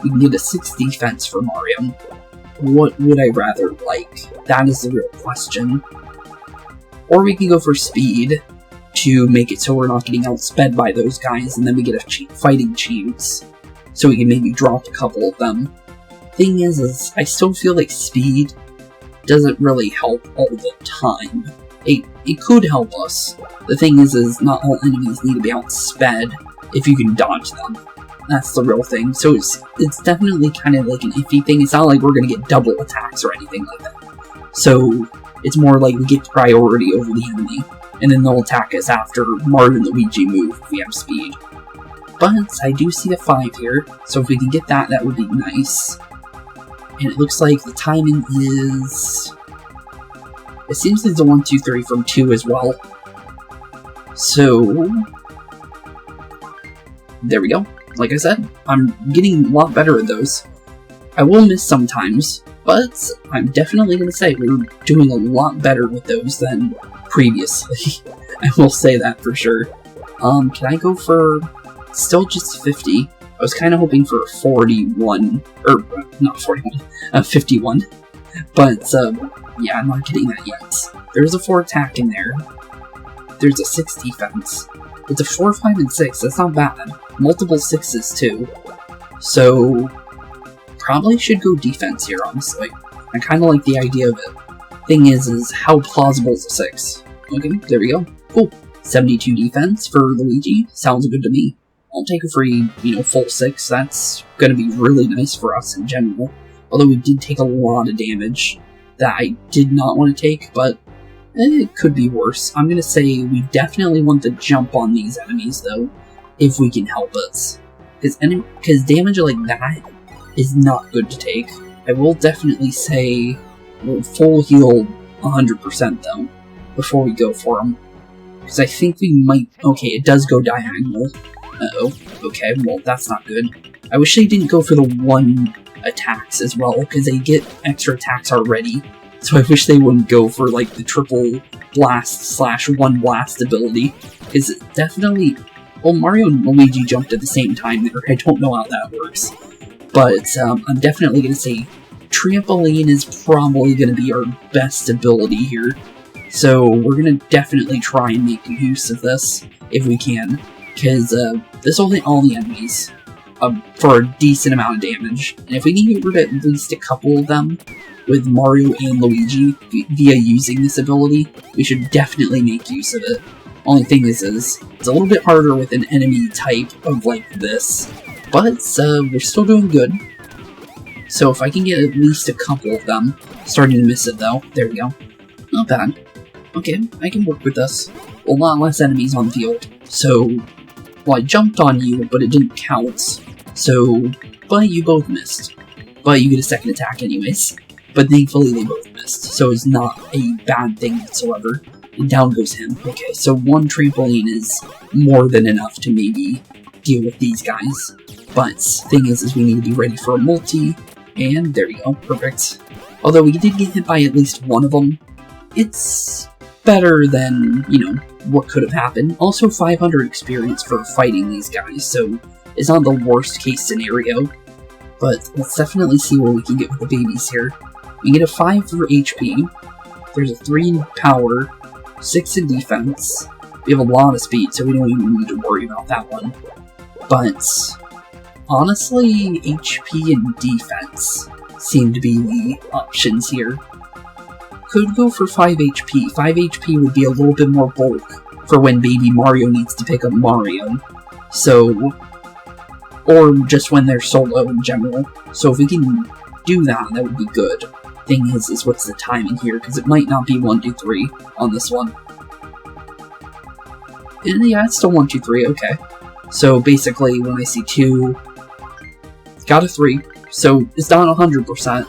we can get a 6 defense for Mario. What would I rather like? That is the real question. Or we can go for speed, to make it so we're not getting outsped by those guys, and then we get a fighting chance, so we can maybe drop a couple of them. Thing is I still feel like speed doesn't really help all the time. It could help us. The thing is not all enemies need to be outsped if you can dodge them. That's the real thing. So it's definitely kind of like an iffy thing. It's not like we're going to get double attacks or anything like that. So it's more like we get priority over the enemy, and then they'll attack us after Mario and Luigi move if we have speed. But I do see a 5 here, so if we can get that, that would be nice. And it looks like the timing is... It seems like it's a 1, 2, 3 from 2 as well. So... There we go. Like I said, I'm getting a lot better at those. I will miss sometimes, but I'm definitely going to say we're doing a lot better with those than previously. I will say that for sure. Can I go for... Still just 50. I was kind of hoping for 41, or not 41, 51. But, yeah, I'm not getting that yet. There's a 4 attack in there. There's a 6 defense. It's a 4, 5, and 6. That's not bad. Multiple 6s, too. So, probably should go defense here, honestly. I kind of like the idea of it. Thing is how plausible is a 6? Okay, there we go. Cool. 72 defense for Luigi. Sounds good to me. I'll take a free, full 6. That's gonna be really nice for us in general. Although we did take a lot of damage that I did not want to take, but it could be worse. I'm gonna say we definitely want to jump on these enemies, though, if we can help us. Because damage like that is not good to take. I will definitely say we'll full heal 100% though, before we go for them. Because I think we might... Okay, it does go diagonal. Uh-oh. Okay, well, that's not good. I wish they didn't go for the 1 attacks as well, because they get extra attacks already. So I wish they wouldn't go for, like, the triple blast / 1 blast ability. Because it definitely... Well, Mario and Luigi jumped at the same time there. I don't know how that works. But I'm definitely going to say Trampoline is probably going to be our best ability here. So we're going to definitely try and make use of this, if we can. Because this will hit all the enemies for a decent amount of damage. And if we can get rid of at least a couple of them with Mario and Luigi via using this ability, we should definitely make use of it. Only thing is it's a little bit harder with an enemy type of like this. But we're still doing good. So if I can get at least a couple of them, starting to miss it though. There we go. Not bad. Okay, I can work with this. A lot less enemies on the field. So, well, I jumped on you, but it didn't count. So, but you both missed. But you get a second attack anyways. But thankfully they both missed. So it's not a bad thing whatsoever. And down goes him. Okay, so 1 trampoline is more than enough to maybe deal with these guys. But thing is we need to be ready for a multi. And there we go, perfect. Although we did get hit by at least one of them, it's better than, what could have happened. Also 500 experience for fighting these guys, so it's not the worst case scenario. But let's definitely see what we can get with the babies here. We get a 5 for HP, there's a 3 in power, 6 in defense. We have a lot of speed, so we don't even need to worry about that one. But honestly, HP and defense seem to be the options here. Could go for 5 HP. 5 HP would be a little bit more bulk for when baby Mario needs to pick up Mario. So, or just when they're solo in general. So if we can do that, that would be good. Thing is what's the timing here, because it might not be 1, 2, 3 on this one. And yeah, it's still 1, 2, 3, okay. So basically, when I see 2, got a 3, so it's not 100%,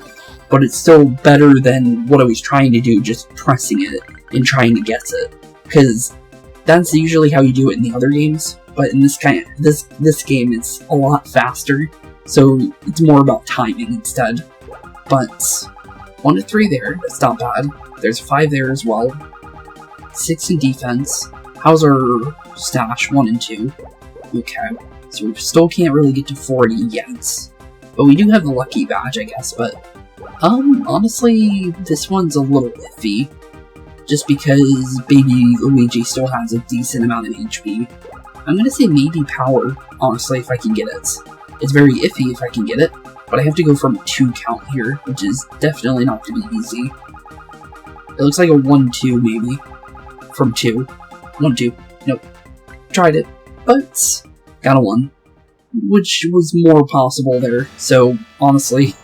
but it's still better than what I was trying to do, just pressing it and trying to get it. Because that's usually how you do it in the other games, but in this game, it's a lot faster, so it's more about timing instead. But 1 to 3 there, that's not bad. There's 5 there as well. 6 in defense. How's our stash? 1 and 2. Okay, so we still can't really get to 40 yet. But we do have the lucky badge, I guess, but honestly, this one's a little iffy. Just because baby Luigi still has a decent amount of HP. I'm gonna say maybe power, honestly, if I can get it. It's very iffy if I can get it, but I have to go from 2 count here, which is definitely not gonna be easy. It looks like a 1-2 maybe. From 2. 1-2. Nope. Tried it, but got a 1. Which was more possible there, so honestly,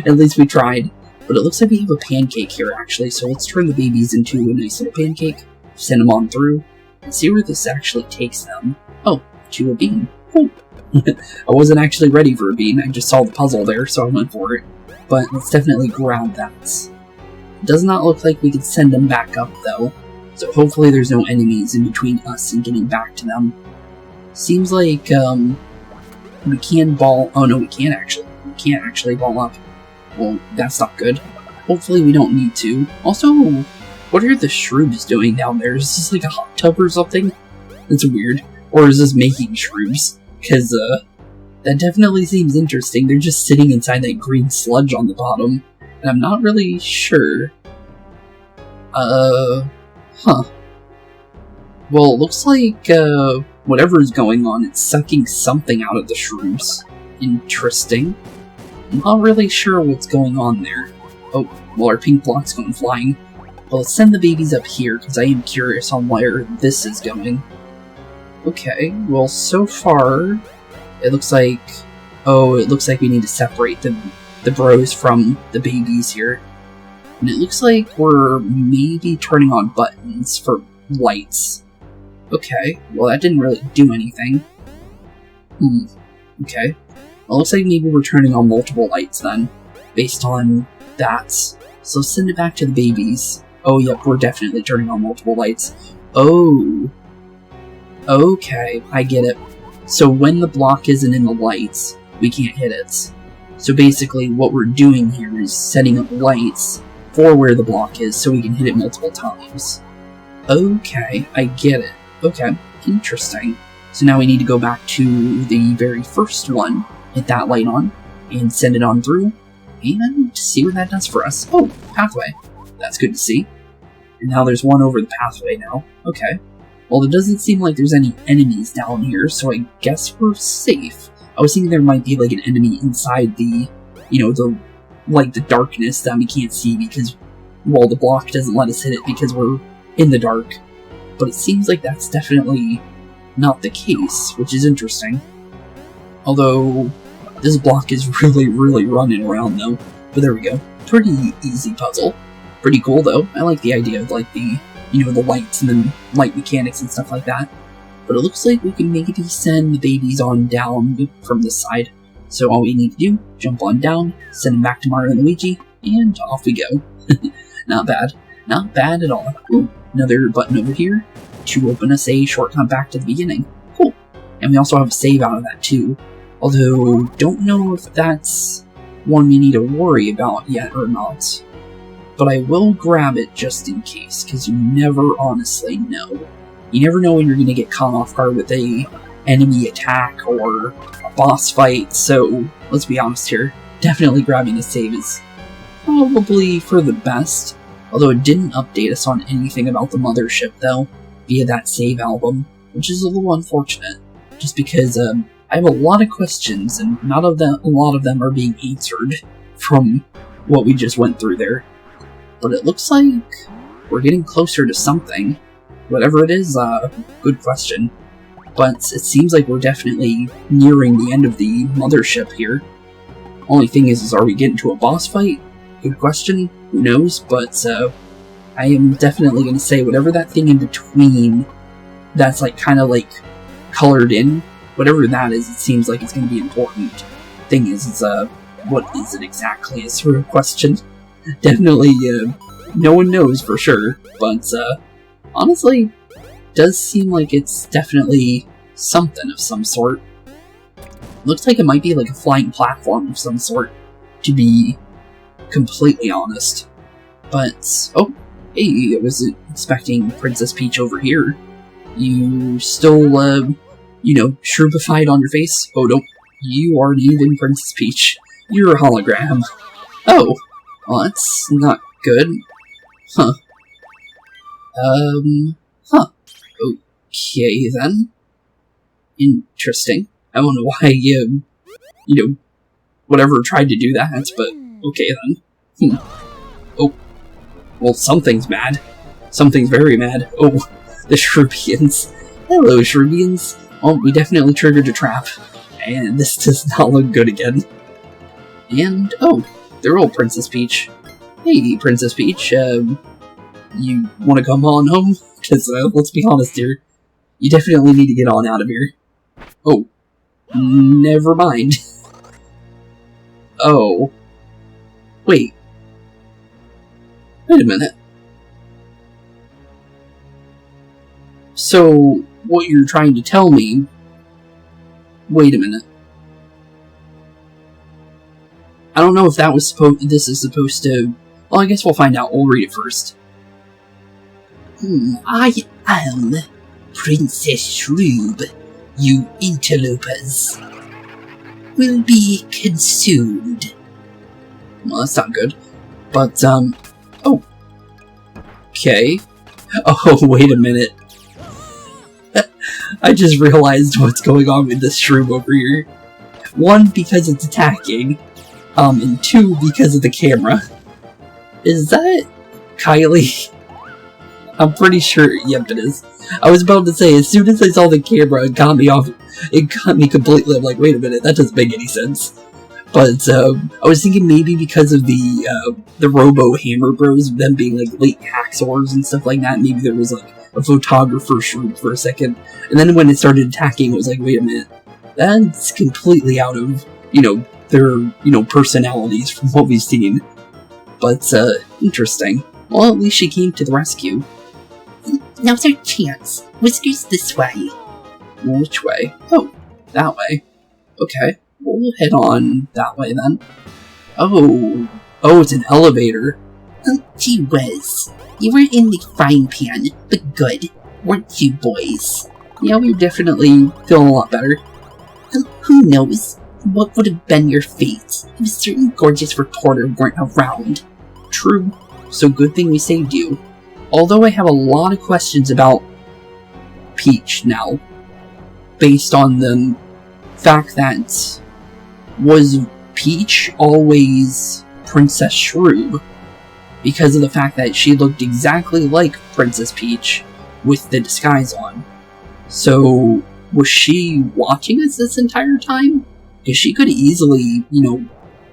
at least we tried. But it looks like we have a pancake here actually, so let's turn the babies into a nice little pancake, send them on through, and see where this actually takes them. Oh, to a bean. Oh. I wasn't actually ready for a bean, I just saw the puzzle there, so I went for it. But let's definitely grab that. It does not look like we could send them back up though, so hopefully there's no enemies in between us and getting back to them. Seems like, we can ball... Oh no, we can't actually. We can't actually ball up. Well, that's not good. Hopefully we don't need to. Also, what are the Shroobs doing down there? Is this like a hot tub or something? That's weird. Or is this making Shroobs? Because, that definitely seems interesting. They're just sitting inside that green sludge on the bottom. And I'm not really sure. Huh. Well, it looks like, whatever is going on, it's sucking something out of the Shroobs. Interesting. I'm not really sure what's going on there. Oh, well, our pink block's going flying. Well, let's send the babies up here, because I am curious on where this is going. Okay, well, so far, it looks like... Oh, it looks like we need to separate the bros from the babies here. And it looks like we're maybe turning on buttons for lights. Okay, well, that didn't really do anything. Okay. Well, it looks like maybe we're turning on multiple lights then, based on that. So send it back to the babies. Oh, yep, we're definitely turning on multiple lights. Oh. Okay, I get it. So when the block isn't in the lights, we can't hit it. So basically what we're doing here is setting up lights for where the block is so we can hit it multiple times. Okay, I get it. Okay, interesting. So now we need to go back to the very first one, hit that light on, and send it on through, and see what that does for us. Oh, pathway. That's good to see. And now there's one over the pathway now. Okay. Well, it doesn't seem like there's any enemies down here, so I guess we're safe. I was thinking there might be like an enemy inside the, the darkness that we can't see because, well, the block doesn't let us hit it because we're in the dark. But it seems like that's definitely not the case, which is interesting. Although, this block is really, really running around though. But there we go. Pretty easy puzzle. Pretty cool though. I like the idea of like the lights and the light mechanics and stuff like that. But it looks like we can maybe send the babies on down from this side. So all we need to do, jump on down, send them back to Mario and Luigi, and off we go. Not bad. Not bad at all. Ooh, another button over here to open us a shortcut back to the beginning. Cool. And we also have a save out of that too. Although, don't know if that's one we need to worry about yet or not. But I will grab it just in case, because you never honestly know. You never know when you're going to get caught off guard with a enemy attack or a boss fight, so let's be honest here. Definitely grabbing a save is probably for the best. Although it didn't update us on anything about the mothership though, via that save album, which is a little unfortunate. Just because I have a lot of questions, and a lot of them are being answered from what we just went through there. But it looks like we're getting closer to something. Whatever it is, good question. But it seems like we're definitely nearing the end of the mothership here. Only thing is are we getting to a boss fight? Good question. Who knows? But I am definitely going to say whatever that thing in between that's like kind of like colored in, whatever that is, it seems like it's going to be important. Thing is what is it exactly is sort of question. Definitely, no one knows for sure, but honestly, does seem like it's definitely something of some sort. Looks like it might be like a flying platform of some sort, to be completely honest. But, oh, hey, I wasn't expecting Princess Peach over here. You still, shroobified on your face? Oh, no, you aren't even Princess Peach. You're a hologram. Oh, well, that's not good. Huh. Okay, then. Interesting. I don't know why, whatever tried to do that, but okay then. Oh. Well, something's mad. Something's very mad. Oh, the Shroobians. Hello, Shroobians. Oh, we definitely triggered a trap. And this does not look good again. And, oh, they're all Princess Peach. Hey, Princess Peach, you want to come on home? Because, let's be honest here, you definitely need to get on out of here. Oh, never mind. Oh. Wait a minute. So, what you're trying to tell me... Wait a minute. I don't know if that was this is supposed to... Well, I guess we'll find out. We'll read it first. I am Princess Shroob. You interlopers will be consumed. Well, that's not good. But, oh. Okay. Oh, wait a minute. I just realized what's going on with this shroom over here. 1, because it's attacking, and 2, because of the camera. Is that Kylie? I'm pretty sure, yep it is. I was about to say, as soon as I saw the camera, it got me completely. I'm like, wait a minute, that doesn't make any sense. But, I was thinking maybe because of the Robo Hammer Bros, them being like late hacksaws and stuff like that, maybe there was like a photographer shroom for a second. And then when it started attacking, it was like, wait a minute, that's completely out of, their, personalities from what we've seen. But, interesting. Well, at least she came to the rescue. Now's our chance. Whiskers this way. Which way? Oh, that way. Okay, we'll head on that way then. Oh, it's an elevator. Gee whiz. You were in the frying pan, but good. Weren't you, boys? Yeah, we're definitely feeling a lot better. Who knows what would have been your fate if a certain gorgeous reporter weren't around. True. So good thing we saved you. Although I have a lot of questions about Peach now, based on the fact that, was Peach always Princess Shroob? Because of the fact that she looked exactly like Princess Peach with the disguise on. So, was she watching us this entire time? Because she could have easily,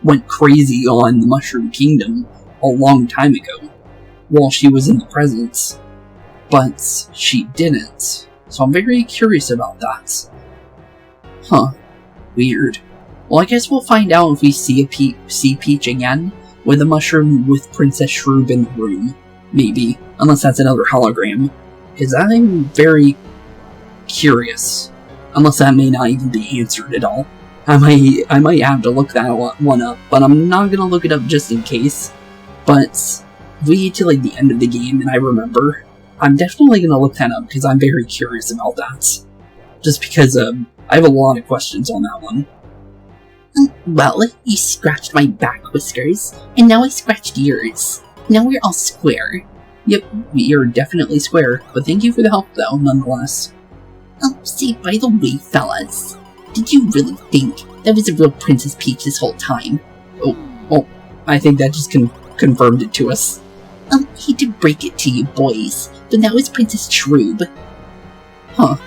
went crazy on the Mushroom Kingdom a long time ago, while she was in the presence, but she didn't, so I'm very curious about that. Huh. Weird. Well, I guess we'll find out if we see Peach again, with a mushroom with Princess Shroob in the room. Maybe, unless that's another hologram, because I'm very curious, unless that may not even be answered at all. I might have to look that one up, but I'm not gonna look it up just in case. But if we get to like the end of the game and I remember, I'm definitely going to look that up because I'm very curious about that. Just because I have a lot of questions on that one. Well, you scratched my back, Whiskers, and now I scratched yours. Now we're all square. Yep, we are definitely square, but thank you for the help though, nonetheless. Say, by the way, fellas, did you really think that was a real Princess Peach this whole time? Oh, I think that just confirmed it to us. Hate to break it to you boys, but that was Princess Shroob. Huh.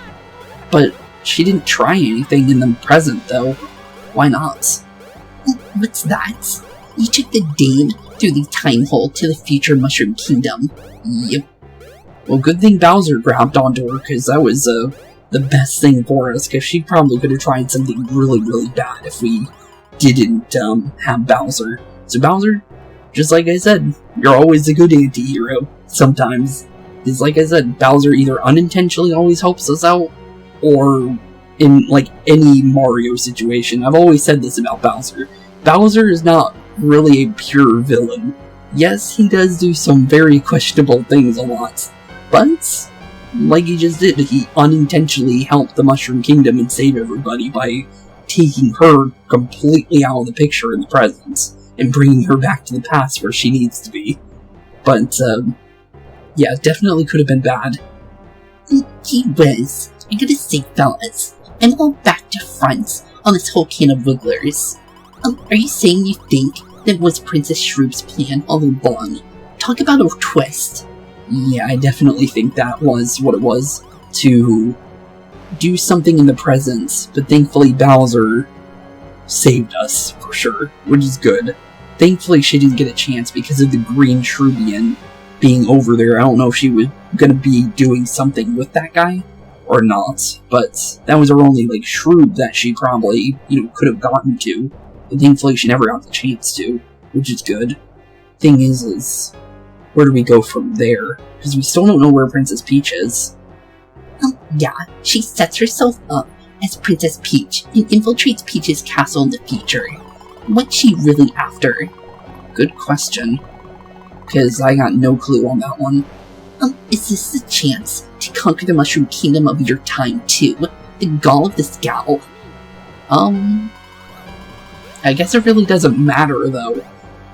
But she didn't try anything in the present, though. Why not? What's that? You took the dame through the time hole to the future Mushroom Kingdom. Yep. Well, good thing Bowser grabbed onto her, because that was, the best thing for us, because she probably could have tried something really, really bad if we didn't, have Bowser. So Bowser, just like I said, you're always a good anti-hero, sometimes. Because like I said, Bowser either unintentionally always helps us out, or in, like, any Mario situation. I've always said this about Bowser. Bowser is not really a pure villain. Yes, he does do some very questionable things a lot, but, like he just did, he unintentionally helped the Mushroom Kingdom and save everybody by taking her completely out of the picture in the present, and bringing her back to the past where she needs to be. But, yeah, definitely could have been bad. Gee whiz, I gotta say, fellas, I'm all back to front on this whole can of wigglers. Are you saying you think that was Princess Shroob's plan all along? Talk about a twist. Yeah, I definitely think that was what it was, to do something in the present, but thankfully Bowser saved us, for sure, which is good. Thankfully she didn't get a chance because of the green Shroobian being over there. I don't know if she was gonna be doing something with that guy, or not, but that was her only, like, Shroob that she probably, could have gotten to, but thankfully she never got the chance to, which is good. Thing is, where do we go from there? Because we still don't know where Princess Peach is. Yeah, she sets herself up as Princess Peach and infiltrates Peach's castle in the future. What's she really after? Good question. Because I got no clue on that one. Is this the chance to conquer the Mushroom Kingdom of your time too? The gall of this gal? I guess it really doesn't matter, though,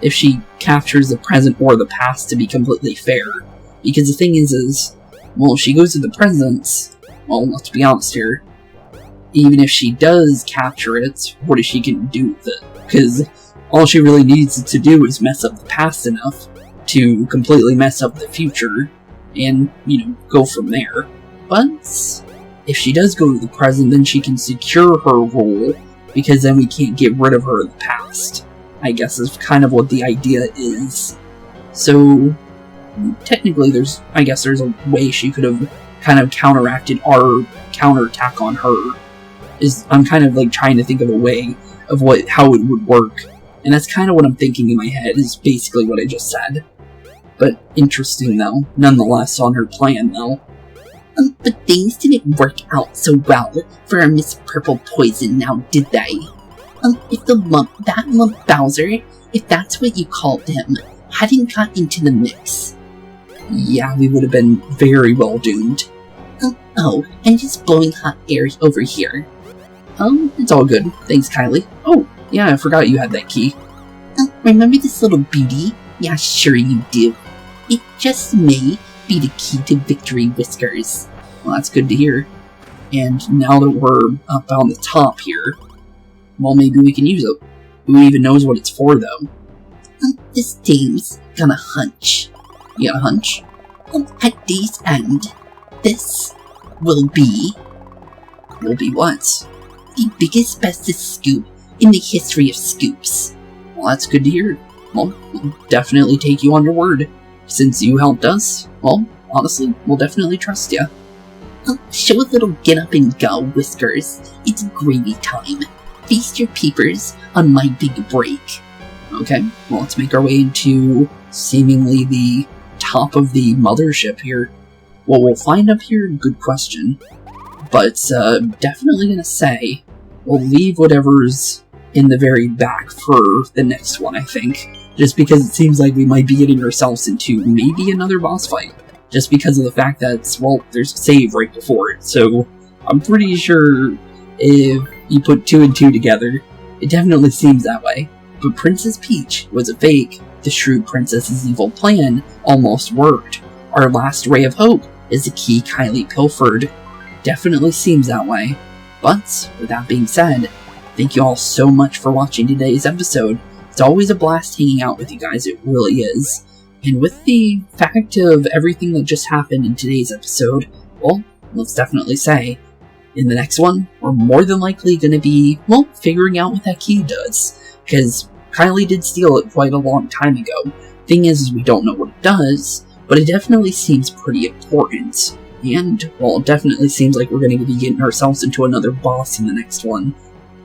if she captures the present or the past, to be completely fair. Because the thing is, well, if she goes to the present, well, let's be honest here. Even if she does capture it, what is she going to do with it? Because all she really needs to do is mess up the past enough to completely mess up the future and, go from there. But if she does go to the present, then she can secure her role, because then we can't get rid of her in the past. I guess is kind of what the idea is. So, technically there's a way she could have kind of counteracted our counterattack on her. I'm kind of trying to think of a way of how it would work. And that's kind of what I'm thinking in my head, is basically what I just said. But interesting though, nonetheless, on her plan though. But things didn't work out so well for our Miss Purple Poison now, did they? If that lump Bowser, if that's what you called him, hadn't got into the mix. Yeah, we would have been very well doomed. Oh, and just blowing hot air over here. It's all good. Thanks, Kylie. Oh, yeah, I forgot you had that key. Remember this little beauty? Yeah, sure you do. It just may be the key to victory, Whiskers. Well, that's good to hear. And now that we're up on the top here, well, maybe we can use it. Who even knows what it's for, though? This dame's got a hunch. You got a hunch? At day's end, this will be... Will be what? The biggest, bestest scoop in the history of scoops. Well, that's good to hear. Well, we'll definitely take you on your word. Since you helped us, well, honestly, we'll definitely trust you. Show a little get up and go, Whiskers. It's gravy time. Feast your peepers on my big break. Okay, well, let's make our way into seemingly the top of the mothership here. What we'll find up here, good question. But definitely gonna say, we'll leave whatever's in the very back for the next one, I think. Just because it seems like we might be getting ourselves into maybe another boss fight. Just because of the fact that, well, there's a save right before it. So, I'm pretty sure if you put 2 and 2 together, it definitely seems that way. But Princess Peach was a fake. The shrewd princess's evil plan almost worked. Our last ray of hope is the key Kylie pilfered. Definitely seems that way. But, with that being said, thank you all so much for watching today's episode. It's always a blast hanging out with you guys, it really is. And with the fact of everything that just happened in today's episode, well, let's definitely say, in the next one, we're more than likely going to be, well, figuring out what that key does. Because Kylie did steal it quite a long time ago. Thing is we don't know what it does, but it definitely seems pretty important. And, well, it definitely seems like we're going to be getting ourselves into another boss in the next one.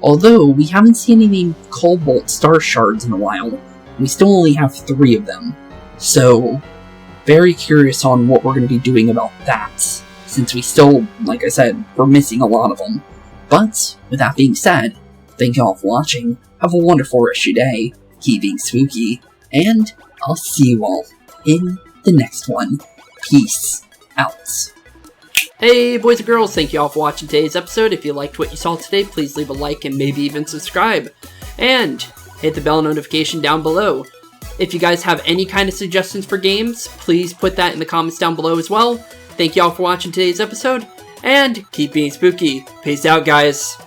Although, we haven't seen any Cobalt Star Shards in a while. We still only have 3 of them. So, very curious on what we're going to be doing about that. Since we still, like I said, we're missing a lot of them. But, with that being said, thank you all for watching. Have a wonderful rest of your day. Keep being spooky. And, I'll see you all in the next one. Peace out. Hey boys and girls, thank you all for watching today's episode. If you liked what you saw today, please leave a like and maybe even subscribe. And hit the bell notification down below. If you guys have any kind of suggestions for games, please put that in the comments down below as well. Thank you all for watching today's episode, and keep being spooky. Peace out, guys.